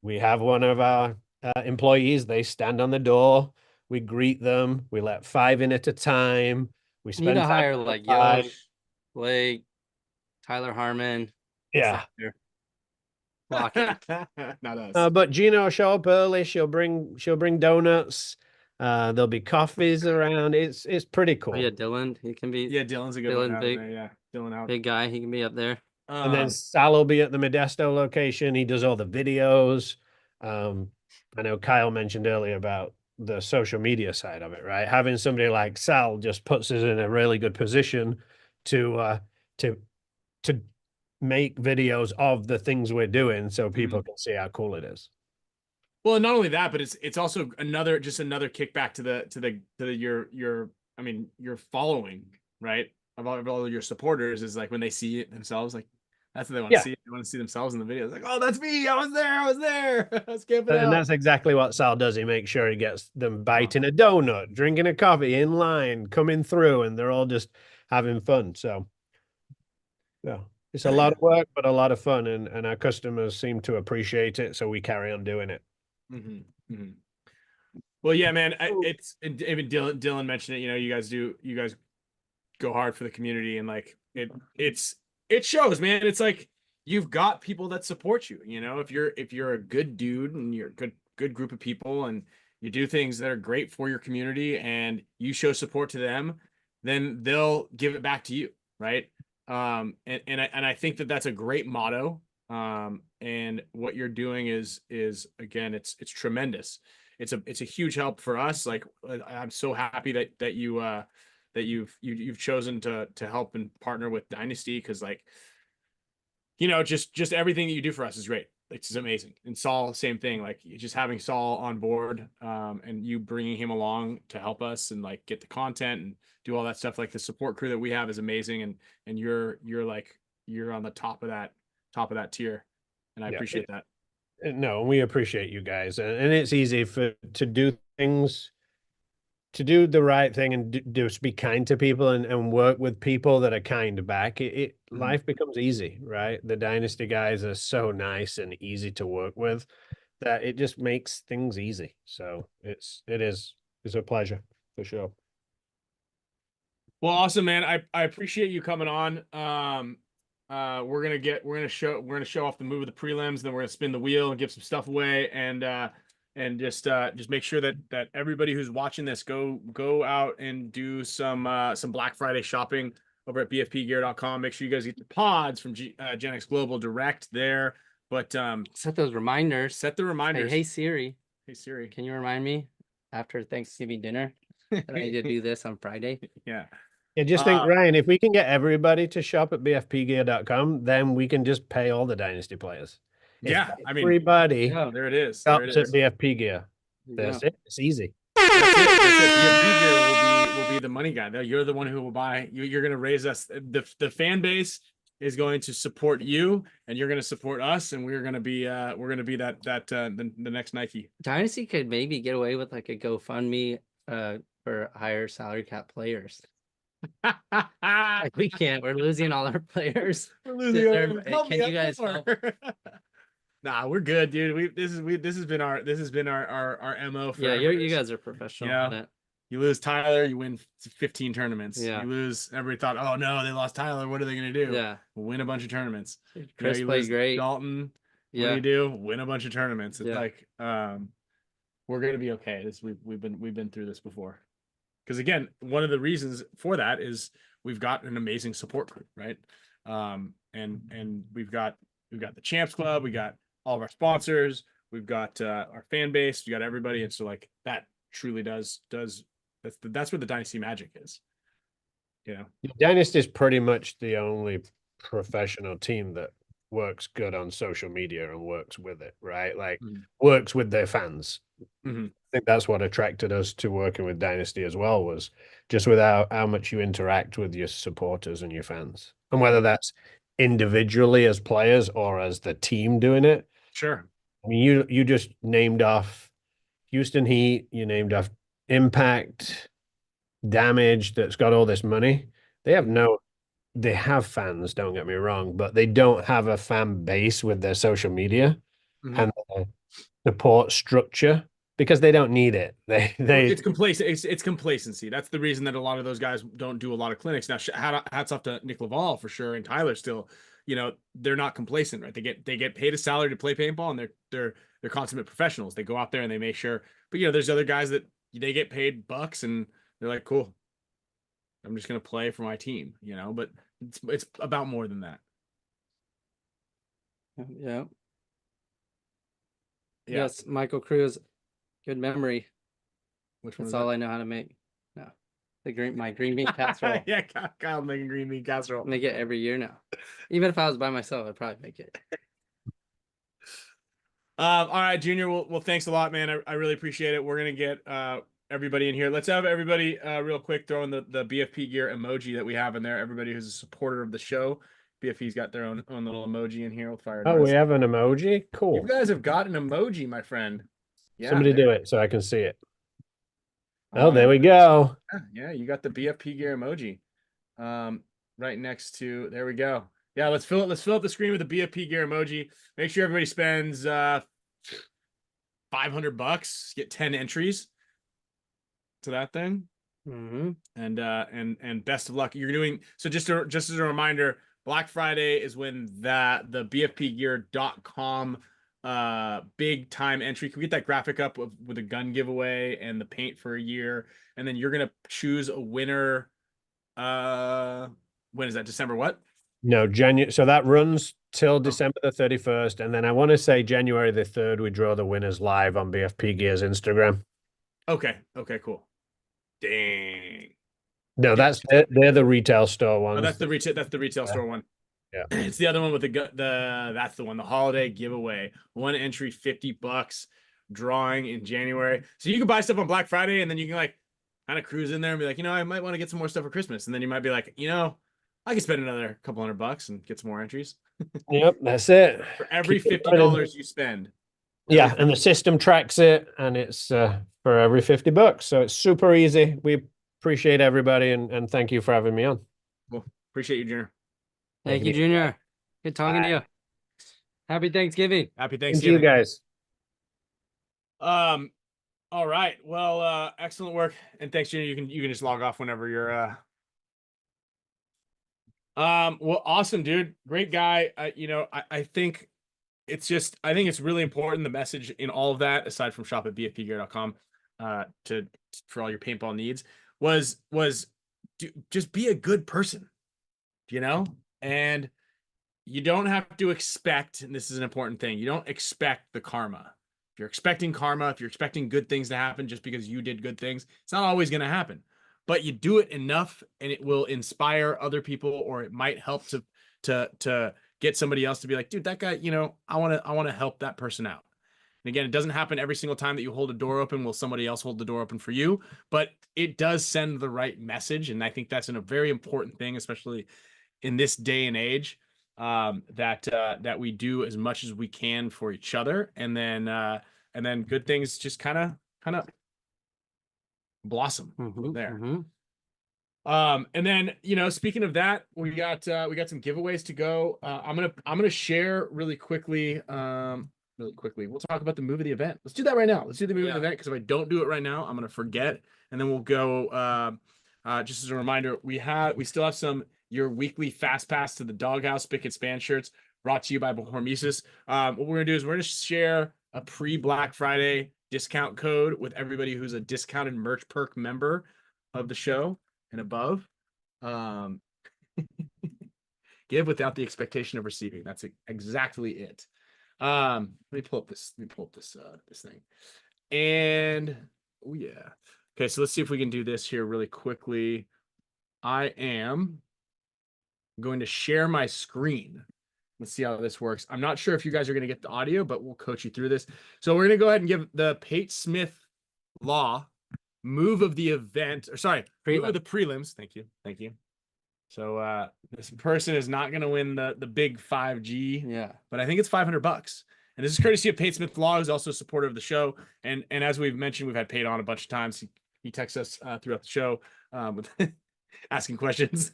we have one of our employees, they stand on the door, we greet them, we let 5 in at a time. We need to hire like Yosh, Blake, Tyler Harmon. Yeah. Not us. But Gina will show up early. She'll bring donuts. There'll be coffees around. It's pretty cool. Oh, yeah, Dylan. He can be. Yeah, Dylan's a good one. Big, Dylan out. Big guy. He can be up there. And then Sal will be at the Modesto location. He does all the videos. I know Kyle mentioned earlier about the social media side of it, right? Having somebody like Sal just puts us in a really good position to make videos of the things we're doing so people can see how cool it is. Well, and not only that, but it's also another kickback to your following, right? Of all your supporters is like when they see it themselves, like that's what they want to see. They want to see themselves in the videos. Like, oh, that's me. I was there. I was camping out. And that's exactly what Sal does. He makes sure he gets them biting a donut, drinking a coffee, in line, coming through, and they're all just having fun. So, yeah, it's a lot of work, but a lot of fun, and our customers seem to appreciate it. So we carry on doing it. Well, yeah, man. Even Dylan mentioned it. You guys go hard for the community, and like it shows, man. It's like you've got people that support you. If you're a good dude and you're a good group of people, and you do things that are great for your community, and you show support to them, then they'll give it back to you, right? And I think that's a great motto. And what you're doing is again, it's tremendous. It's a huge help for us. Like, I'm so happy that you've chosen to help and partner with Dynasty, because like, just everything that you do for us is great. It's just amazing. And Saul, same thing. Like, just having Saul on board, and you bringing him along to help us and like get the content and do all that stuff. Like, the support crew that we have is amazing, and you're like, you're on the top of that tier, and I appreciate that. No, we appreciate you guys, and it's easy to do things, to do the right thing, and just be kind to people, and work with people that are kind back. Life becomes easy, right? The Dynasty guys are so nice and easy to work with that it just makes things easy. So it's a pleasure for sure. Well, awesome, man. I appreciate you coming on. We're gonna show off the move of the prelims, then we're gonna spin the wheel and give some stuff away, and just make sure that everybody who's watching this go out and do some Black Friday shopping over at bfpgear.com. Make sure you guys get the pods from Gen X Global direct there. But set those reminders. Set the reminders. Hey Siri. Hey Siri. Can you remind me after Thanksgiving dinner that I need to do this on Friday? Yeah. Yeah, just think, Ryan, if we can get everybody to shop at bfpgear.com, then we can just pay all the Dynasty players. Yeah, I mean, everybody. Oh, there it is. Shops at BFP Gear. That's it. It's easy. That's it. BFP Gear will be the money guy. You're the one who will buy. You're going to raise us. The fan base is going to support you, and you're going to support us, and we're going to be the next Nike. Dynasty could maybe get away with like a GoFundMe for higher salary cap players. Like we can't. We're losing all our players. We're losing. Can you guys help? Nah, we're good, dude. This has been our MO. Yeah, you guys are professional. Yeah. You lose Tyler, you win 15 tournaments. Yeah. You lose. Everybody thought, oh no, they lost Tyler. What are they gonna do? Yeah. Win a bunch of tournaments. Chris played great. Dalton. Yeah. What do you do? Win a bunch of tournaments. It's Yeah. like we're gonna be okay. We've been through this before. Because again, one of the reasons for that is we've got an amazing support group, right? And we've got the Champs Club, we got all of our sponsors, we've got our fan base, we got everybody, and so like that truly does that's where the Dynasty magic is. You know, Dynasty is pretty much the only professional team that works good on social media and works with it, right? Like works with their fans. I think that's what attracted us to working with Dynasty as well, was just with how much you interact with your supporters and your fans, and whether that's individually as players or as the team doing it. Sure. I mean, you just named off Houston Heat, you named off Impact, Damage, that's got all this money. They have fans, don't get me wrong, but they don't have a fan base with their social media and their support structure, because they don't need it. It's complacent. It's complacency. That's the reason that a lot of those guys don't do a lot of clinics. Now, hats off to Nick Laval for sure, and Tyler still. You know, they're not complacent, right? They get paid a salary to play paintball, and they're consummate professionals. They go out there and they make sure. But you know, there's other guys that they get paid bucks, and they're like, cool, I'm just gonna play for my team. You know, but it's about more than that. Yeah. Yes, Michael Cruz. Good memory. Which one? That's all I know how to make. No, my green bean casserole. Yeah, Kyle making green bean casserole. I make it every year now. Even if I was by myself, I'd probably make it. All right, Junior. Well, thanks a lot, man. I really appreciate it. We're gonna get everybody in here. Let's have everybody real quick throw in the BFP Gear emoji that we have in there. Everybody who's a supporter of the show. BFP's got their own little emoji in here with fire. Oh, we have an emoji? Cool. You guys have got an emoji, my friend. Yeah, somebody do it so I can see it. Oh, there we go. Yeah, you got the BFP Gear emoji. Right next to, there we go. Yeah, let's fill up the screen with the BFP Gear emoji. Make sure everybody spends $500, get 10 entries to that thing. And best of luck. You're doing so. Just as a reminder, Black Friday is when the BFPGear.com big time entry. Can we get that graphic up with a gun giveaway and the paint for a year? And then you're gonna choose a winner. When is that? December what? No, January. So that runs till December the 31st, and then I want to say January the 3rd we draw the winners live on BFP Gear's Instagram. Okay, cool. Dang. No, they're the retail store ones. Oh, that's the retail store one. Yeah, it's the other one with that's the one, the holiday giveaway. One entry, $50, drawing in January. So you can buy stuff on Black Friday, and then you can like kind of cruise in there and be like, you know, I might want to get some more stuff for Christmas. And then you might be like, you know, I can spend another couple $100 and get some more entries. Yep, that's it. For every Keep it $50 you spend. Yeah, and the system tracks it, and it's for every $50. So it's super easy. We appreciate everybody, and thank you for having me on. Well, appreciate you, Junior. Thank you, Junior. Good talking to you. Happy Thanksgiving. Happy Thank Thanksgiving. you guys. All right. Well, excellent work, and thanks, Junior. You can just log off whenever you're. Well, awesome, dude. Great guy. You know, I think it's really important, the message in all of that, aside from shop at bfpgear.com, for all your paintball needs, was just be a good person, you know? And you don't have to expect, and this is an important thing, you don't expect the karma. If you're expecting karma, if you're expecting good things to happen just because you did good things, it's not always going to happen. But you do it enough and it will inspire other people, or it might help to get somebody else to be like, dude, that guy, you know, I want to help that person out. And again, it doesn't happen every single time that you hold a door open. Will somebody else hold the door open for you? But it does send the right message. And I think that's a very important thing, especially in this day and age, that we do as much as we can for each other. And then good things just kind of blossom there. And then, you know, speaking of that, we got some giveaways to go. I'm gonna share really quickly. We'll talk about the move of the event. Let's do that right now. Let's do the move of the event, because if I don't do it right now, I'm gonna forget. And then we'll go. Just as a reminder, we still have some your weekly fast pass to the Doghouse Spicka Span shirts brought to you by HORMESIS. What we're gonna do is we're gonna share a pre-Black Friday discount code with everybody who's a discounted merch perk member of the show and above. Give without the expectation of receiving. That's exactly it. Let me pull up this thing. And oh yeah. Okay, so let's see if we can do this here really quickly. I am going to share my screen. Let's see how this works. I'm not sure if you guys are going to get the audio, but we'll coach you through this. So we're going to go ahead and give the Pate Smith Law move of the event, or sorry, move of the prelims. Thank you. So this person is not going to win the big 5G. Yeah. But I think it's $500. And this is courtesy of Pate Smith Law, who's also a supporter of the show. And as we've mentioned, we've had Pate on a bunch of times. He texts us throughout the show with asking questions.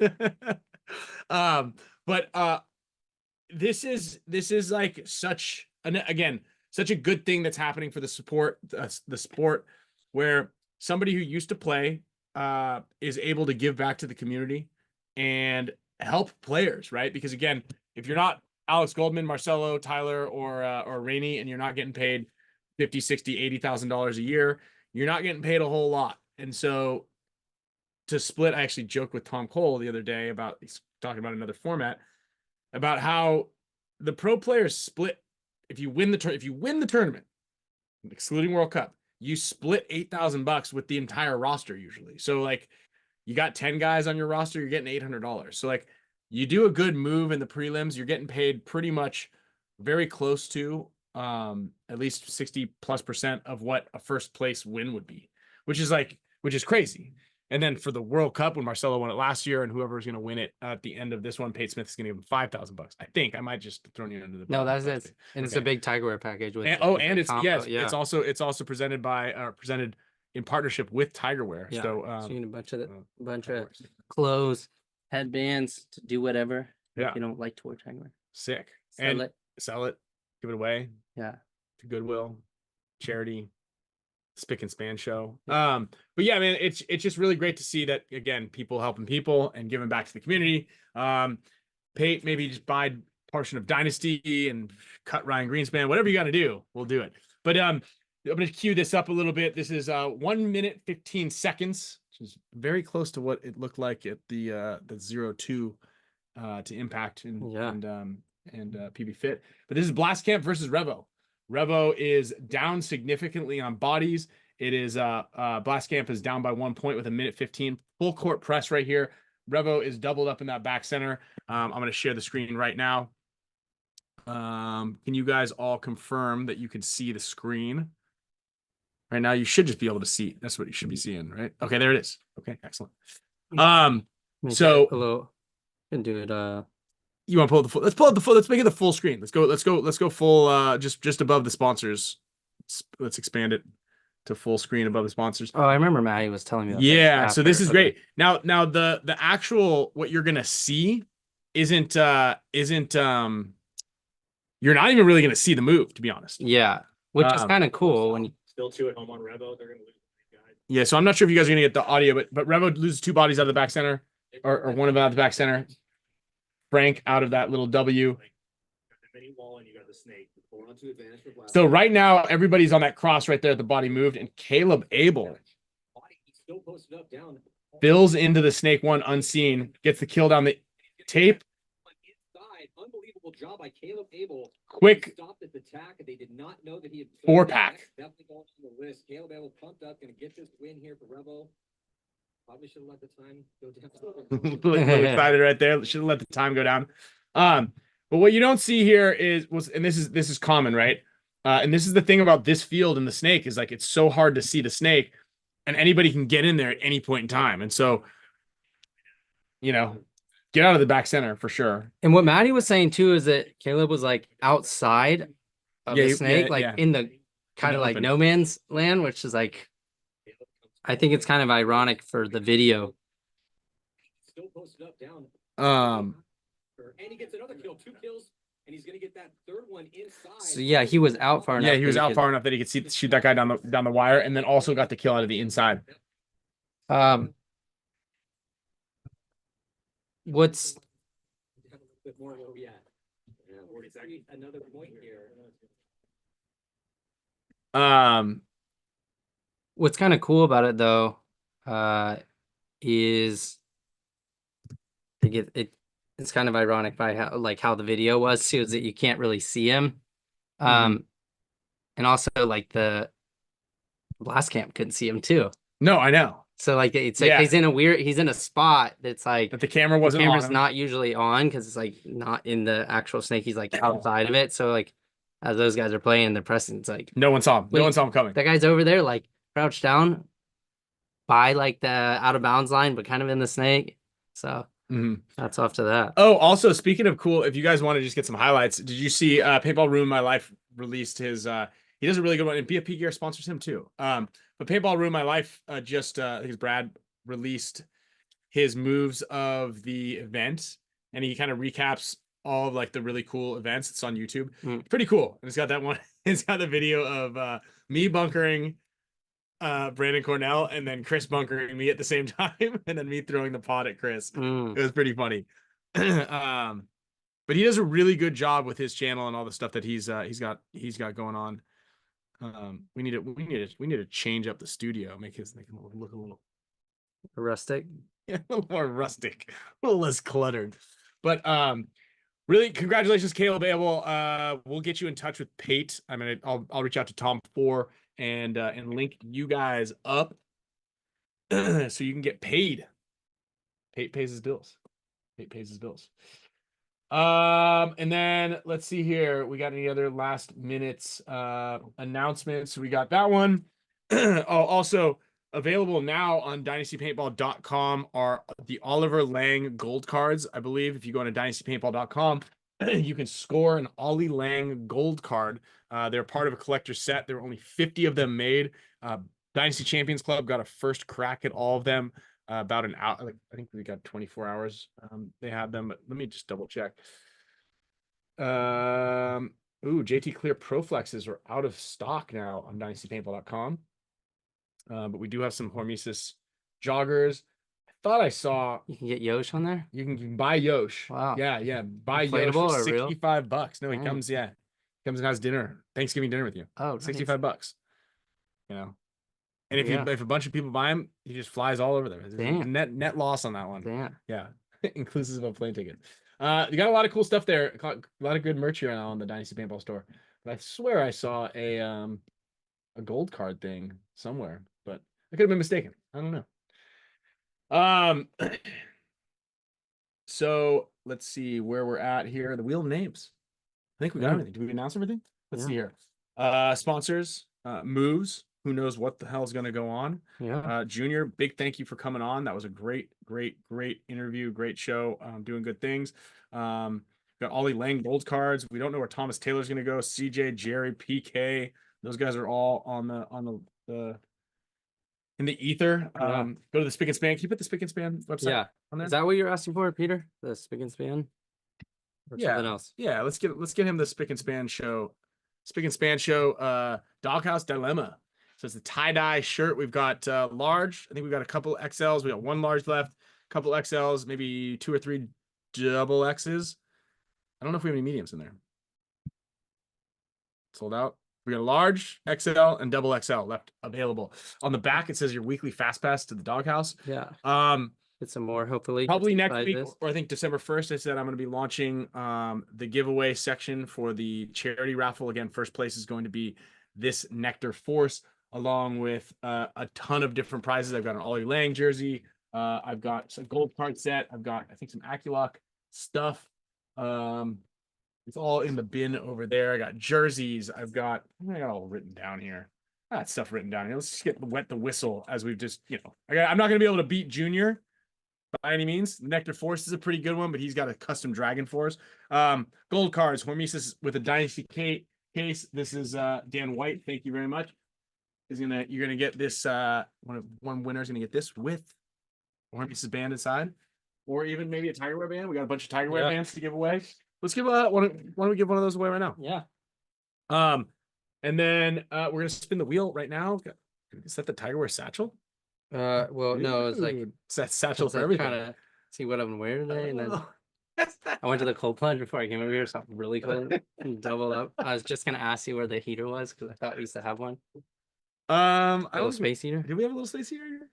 This is like such a good thing that's happening for the sport, where somebody who used to play is able to give back to the community and help players, right? Because again, if you're not Alex Goldman, Marcelo, Tyler, or Rainey, and you're not getting paid $50, $60, $80,000 a year, you're not getting paid a whole lot. And so to split, I actually joked with Tom Cole the other day about, he's talking about another format, about how the pro players split. If you win the tournament, excluding World Cup, you split $8,000 with the entire roster usually. So like, you got 10 guys on your roster, you're getting $800. So like, you do a good move in the prelims, you're getting paid pretty much very close to at least 60+% of what a first place win would be, which is crazy. And then for the World Cup, when Marcelo won it last year, and whoever's going to win it at the end of this one, Pate Smith is going to give him $5,000. I think I might just throw you under the. No, that's it. And it's a big Tigerware package with. It's also presented in partnership with Tigerware. Yeah. So you get a bunch of clothes, headbands to do whatever. Yeah. If you don't like to wear Tigerware. Sick. Sell it, give it away. Yeah. To Goodwill, charity. Spicka Span Show. But yeah, man, it's just really great to see that, again, people helping people and giving back to the community. Pate, maybe just buy a portion of Dynasty and cut Ryan Greenspan, whatever you got to do, we'll do it. But I'm going to cue this up a little bit. This is 1 minute 15 seconds, which is very close to what it looked like at the 0-2 to Impact and PB Fit. But this is Blast Camp versus Revo. Revo is down significantly on bodies. It is Blast Camp is down by 1 point with 1 minute 15. Full court press right here. Revo is doubled up in that back center. I'm going to share the screen right now. Can you guys all confirm that you can see the screen? Right now, you should just be able to see it. That's what you should be seeing, right? Okay, there it is. Okay, excellent. So hello. Can do it. You want to pull up the full? Let's pull up the full. Let's make it the full screen. Let's go full. Just above the sponsors. Let's expand it to full screen above the sponsors. Oh, I remember Maddie was telling me about Yeah, this so this after. is great. Now the actual what you're gonna see isn't you're not even really gonna see the move, to be honest. Yeah, which is kind of cool when you Still two at home on Revo. They're gonna lose. Yeah, so I'm not sure if you guys are gonna get the audio, but Revo loses 2 bodies out of the back center, or one of them out of the back center. Frank out of that little W. Mini wall and you got the snake. 4-on-2 advantage for Blast. So right now everybody's on that cross right there at the body moved, and Caleb Abel Still posted up down. fills into the snake one unseen, gets the kill down the tape. Inside, unbelievable job by Caleb Abel. Quick Stopped at the tack. They did not know that he had 4-pack. Definitely going on the list. Caleb Abel pumped up, gonna get this win here for Revo. Probably should have let the time go down. Little excited right there. Should have let the time go down. But what you don't see here and this is common, right? And this is the thing about this field and the snake is like it's so hard to see the snake, and anybody can get in there at any point in time. And so, you know, get out of the back center for sure. And what Maddie was saying too is that Caleb was like outside of the snake, in the kind of like no man's land, which is like, I think it's kind of ironic for the video. Still posted up down. And he gets another kill, 2 kills, and he's gonna get that 3rd one inside. So yeah, he was out far enough. Yeah, he was out far enough that he could shoot that guy down the wire, and then also got the kill out of the inside. What's A bit more where we at. Yeah, it's actually another point here. what's kind of cool about it though, is to get it. It's kind of ironic by how the video was too, is that you can't really see him. And also like the blast camp couldn't see him too. No, I know. So like it's like he's in a spot that's like But the camera wasn't the camera's on him. not usually on because it's like not in the actual snake. He's like outside of it. So like as those guys are playing, they're pressing. It's like No one saw him. No one saw him coming. that guy's over there, like crouched down by like the out of bounds line, but kind of in the snake. So that's off to that. Oh, also speaking of cool, if you guys want to just get some highlights, did you see Paintball Ruined My Life released his he does a really good one, and BFP Gear sponsors him too. But Paintball Ruined My Life I think Brad released his moves of the event, and he kind of recaps all of like the really cool events. It's on YouTube. Pretty cool. And it's got that one, it's got the video of me bunkering Brandon Cornell and then Chris bunkering me at the same time, and then me throwing the pod at Chris. It was pretty funny. But he does a really good job with his channel and all the stuff that he's got going on. We need to change up the studio, make him look a little Rustic. a little more rustic, a little less cluttered. But really, congratulations, Caleb Abel. We'll get you in touch with Pate. I'll reach out to Tom 4 and link you guys up so you can get paid. Pate pays his bills. Pate pays his bills. And then let's see here. We got any other last minutes announcements? We got that one. Also available now on dynastypaintball.com are the Oliver Lang gold cards. I believe if you go on to dynastypaintball.com, you can score an Ollie Lang gold card. They're part of a collector's set. There were only 50 of them made. Dynasty Champions Club got a first crack at all of them. About an hour, like I think we got 24 hours. They had them, but let me just double check. JT Clear Proflexes are out of stock now on dynastypaintball.com. But we do have some Hormesis joggers. I thought I saw You can get Yosh on there. you can buy Yosh. Wow. Yeah. Buy Yosh Inflatable for or real? $65. No, he Dang. comes and has dinner, Thanksgiving dinner with you. Oh, nice. $65. You know. And if a bunch of people buy him, he just flies all over them. Damn. Net loss on that one. Damn. Yeah, inclusive of plane ticket. You got a lot of cool stuff there. A lot of good merch here on the Dynasty Paintball store. But I swear I saw a gold card thing somewhere, but I could have been mistaken. I don't know. So let's see where we're at here. The wheel of names. I think we got everything. Did we announce everything? Let's see here. Sponsors, moves. who knows what the hell's going to go on. Yeah. Junior, big thank you for coming on. That was a great interview, great show, doing good things. Got Ollie Lang gold cards. We don't know where Thomas Taylor's going to go. CJ, Jerry, PK, those guys are all on the in the ether. Go to the Spick and Span. Can you put the Spick and Span website on there? Is that what you're asking for, Peter? The Spick and Span? Or something else? Yeah, let's get him the Spick and Span show. Spick and Span show, Doghouse Dilemma. So it's the tie-dye shirt. We've got large. I think we've got a couple XLs. We got one large left, a couple XLs, maybe 2 or 3 double X's. I don't know if we have any mediums in there. Sold out. We got a large, XL, and double XL left available. On the back, it says your weekly fast pass to the Doghouse. Yeah. Get some more, hopefully. Probably next week, or I think December 1st, I said I'm going to be launching the giveaway section for the charity raffle. Again, first place is going to be this NECTR Force, along with a ton of different prizes. I've got an Ollie Lang jersey. I've got some gold card set. I've got, I think, some Aculock stuff. It's all in the bin over there. I got jerseys. I got all written down here. I got stuff written down here. Let's just get wet the whistle as we've just, I'm not going to be able to beat Junior by any means. The NECTR Force is a pretty good one, but he's got a custom Dragon Force. Gold cards, Hormesis with a Dynasty case. This is Dan White. Thank you very much. You're gonna get this. One winner's gonna get this with Hormesis band inside, or even maybe a Tiger Wear band. We got a bunch of Tiger Wear bands to give away. Let's give why don't we give one of those away right now? Yeah. And then we're gonna spin the wheel right now. Is that the Tiger Wear satchel? Well, no, it's like it's that satchel for like everything. Trying to see what I'm wearing today, and then I went to the cold plunge before I came over here, something really cold and doubled up. I was just gonna ask you where the heater was because I thought we used to have one. I don't space heater. Do we have a little space heater here?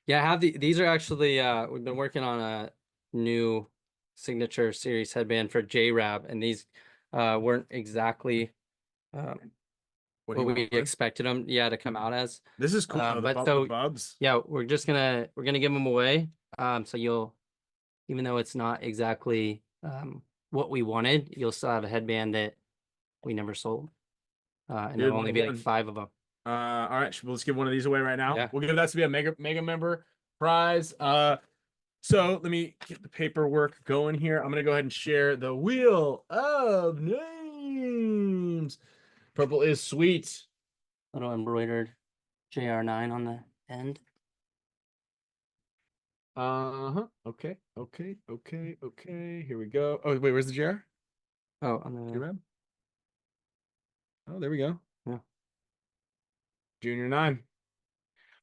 Yeah, I have these are actually we've been working on a new signature series headband for JRAB, and these weren't exactly what we expected them to come out as. This is cool. But the bubs. Yeah, we're gonna give them away. So you'll, even though it's not exactly what we wanted, you'll still have a headband that we never sold. And there'll only be like 5 of them. All right, let's give one of these away right now. Yeah. We'll give that to be a mega member prize. So let me get the paperwork going here. I'm gonna go ahead and share the wheel of names. Purple is sweet. Little embroidered JR9 on the end. Okay. Here we go. Oh wait, where's the JR? Oh, on the Oh, there we go. Yeah. Junior 9.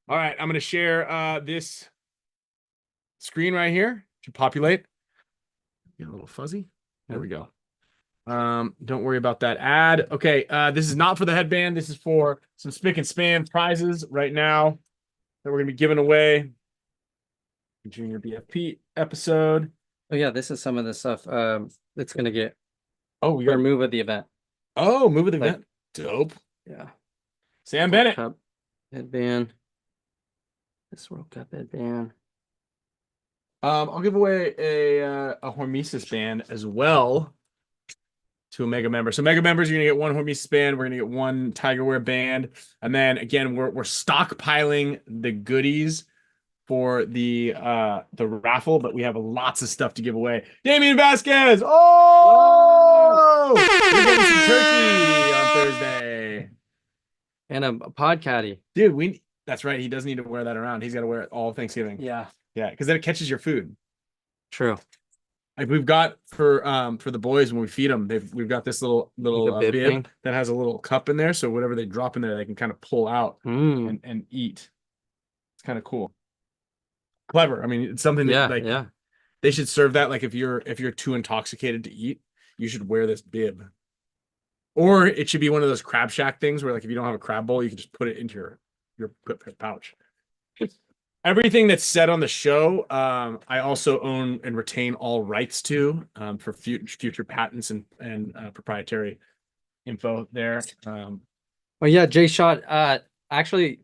All right, I'm gonna share this screen right here to populate. Get a little fuzzy. There we go. Don't worry about that ad. Okay, this is not for the headband. This is for some Spick and Span prizes right now that we're gonna be giving away. Junior BFP episode. Oh yeah, this is some of the stuff that's gonna get we got move of the event. Oh, move of the event. Dope. Yeah. Sam Bennett. Cup headband. This World Cup headband. I'll give away a Hormesis band as well to a mega member. So mega members, you're gonna get one Hormesis band. We're gonna get one Tiger Wear band, and then again, we're stockpiling the goodies for the raffle, but we have lots of stuff to give away. Damian Vasquez. Oh, we're getting some turkey on Thursday. And a pod caddy. Dude, that's right. He doesn't need to wear that around. He's got to wear it all Thanksgiving. Yeah. Yeah, because then it catches your food. True. Like we've got for the boys when we feed them, we've got this little bib bib that has a little cup in there, so whatever they drop in there, they can kind of pull out and eat. It's kind of cool. Clever. I mean, it's something that they should serve that. Like if you're too intoxicated to eat, you should wear this bib. Or it should be one of those Crab Shack things where like if you don't have a crab bowl, you can just put it into your pouch. Everything that's said on the show, I also own and retain all rights to for future patents and proprietary info there. Well, yeah, Jay Shot, actually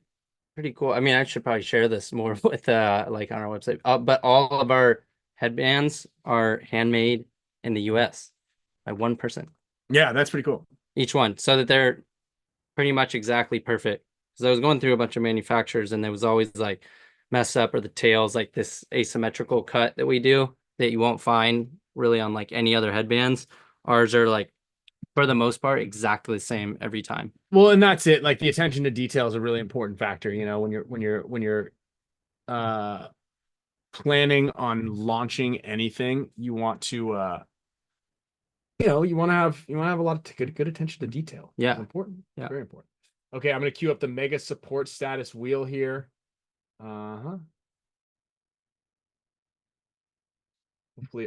pretty cool. I mean, I should probably share this more with like on our website. But all of our headbands are handmade in the US by one person. Yeah, that's pretty cool. Each one, so that they're pretty much exactly perfect. because I was going through a bunch of manufacturers and there was always like messed up, or the tails like this asymmetrical cut that we do that you won't find really on like any other headbands. Ours are like, for the most part, exactly the same every time. Well, and that's it. Like the attention to detail is a really important factor, you know, when you're planning on launching anything, you want to you know, you want to have a lot of good attention to detail. Yeah. It's important. Yeah. Very important. Okay, I'm going to queue up the mega support status wheel here. Hopefully,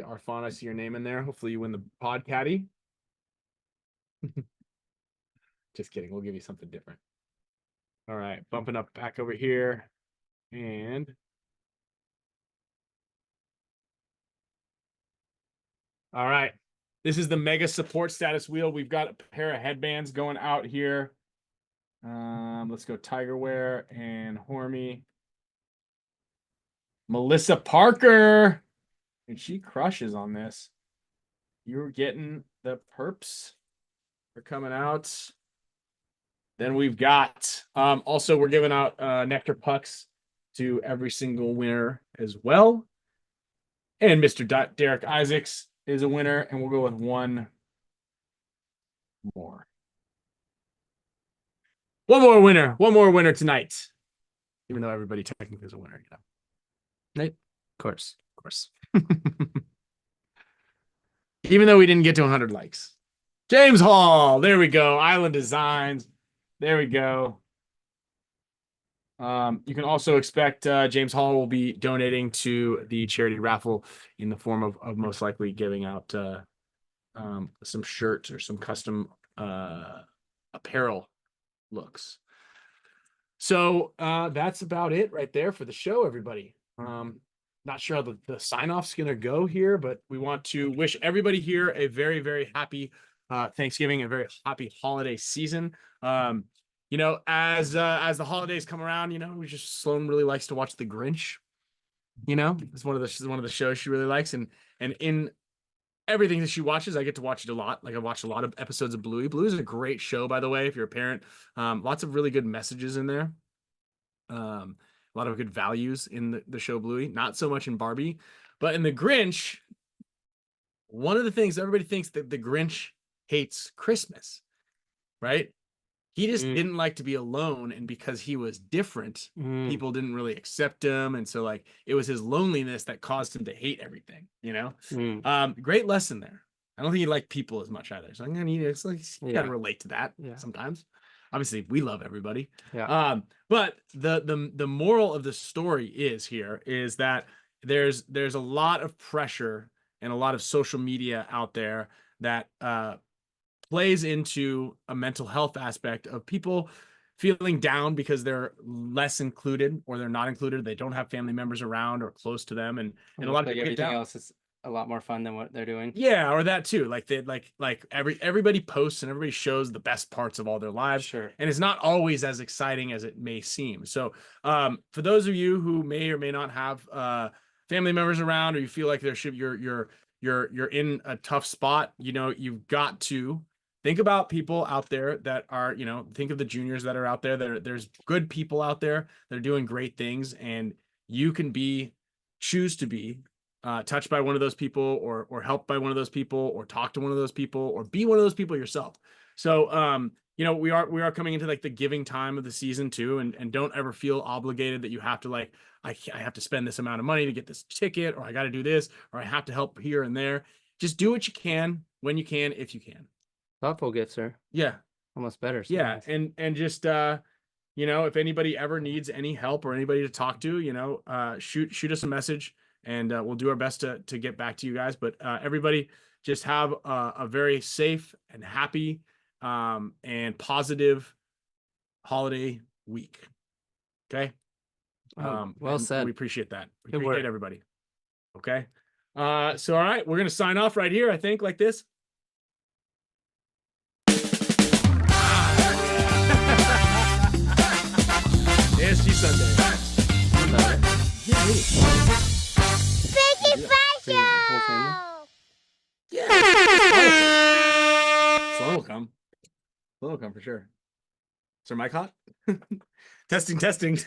Arfon, I see your name in there. Hopefully you win the pod caddy. Just kidding. We'll give you something different. All right, bumping up back over here. And all right. This is the mega support status wheel. We've got a pair of headbands going out here. Let's go Tigerwear and Hormy. Melissa Parker. And she crushes on this. You're getting the perps. They're coming out. Then we've got also we're giving out NECTR pucks to every single winner as well. And Mr. Derek Isaacs is a winner, and we'll go with one more. One more winner tonight. Even though everybody technically is a winner, you know. Of course. Even though we didn't get to 100 likes. James Hall, there we go. Island Designs, there we go. You can also expect James Hall will be donating to the charity raffle in the form of most likely giving out some shirts or some custom apparel looks. So that's about it right there for the show, everybody. Not sure how the sign-off's going to go here, but we want to wish everybody here a very, very happy Thanksgiving, a very happy holiday season. You know, as the holidays come around, you know, Sloan really likes to watch The Grinch. You know, it's one of the shows she really likes, and in everything that she watches, I get to watch it a lot. Like I watch a lot of episodes of Bluey. Bluey is a great show, by the way, if you're a parent. Lots of really good messages in there. A lot of good values in the show Bluey. Not so much in Barbie, but in The Grinch, one of the things everybody thinks that the Grinch hates Christmas, right? He just didn't like to be alone, and because he was different, people didn't really accept him, and so like it was his loneliness that caused him to hate everything, you know. Great lesson there. I don't think he liked people as much either, so I'm gonna need it's like you gotta relate to that sometimes. Obviously, we love everybody. Yeah. But the moral of the story is that there's a lot of pressure and a lot of social media out there that plays into a mental health aspect of people feeling down because they're less included or they're not included. They don't have family members around or close to them, and a lot of people everything get down. else is a lot more fun than what they're doing. Yeah, or that too. Like they like everybody posts and everybody shows the best parts of all their lives. Sure. And it's not always as exciting as it may seem. So for those of you who may or may not have family members around, or you feel like you're in a tough spot, you know, you've got to think about people out there that are, you know, think of the juniors that are out there. There's good people out there that are doing great things, and you can choose to be touched by one of those people, or helped by one of those people, or talk to one of those people, or be one of those people yourself. So, you know, we are coming into like the giving time of the season too, and don't ever feel obligated that you have to like, I have to spend this amount of money to get this ticket, or I got to do this, or I have to help here and there. Just do what you can when you can, if you can. Thoughtful gifts, sir. Yeah. Almost better. Yeah. And just, you know, if anybody ever needs any help or anybody to talk to, you know, shoot us a message, and we'll do our best to get back to you guys. But everybody just have a very safe and happy and positive holiday week. Okay. Well said. We appreciate that. We Good appreciate work. everybody. Okay. So, all right, we're going to sign off right here, I think, like this. ASG Sunday. Spicka Span Show! Yeah. Sloan will come. Sloan will come for sure. Is our mic hot? Testing, testing.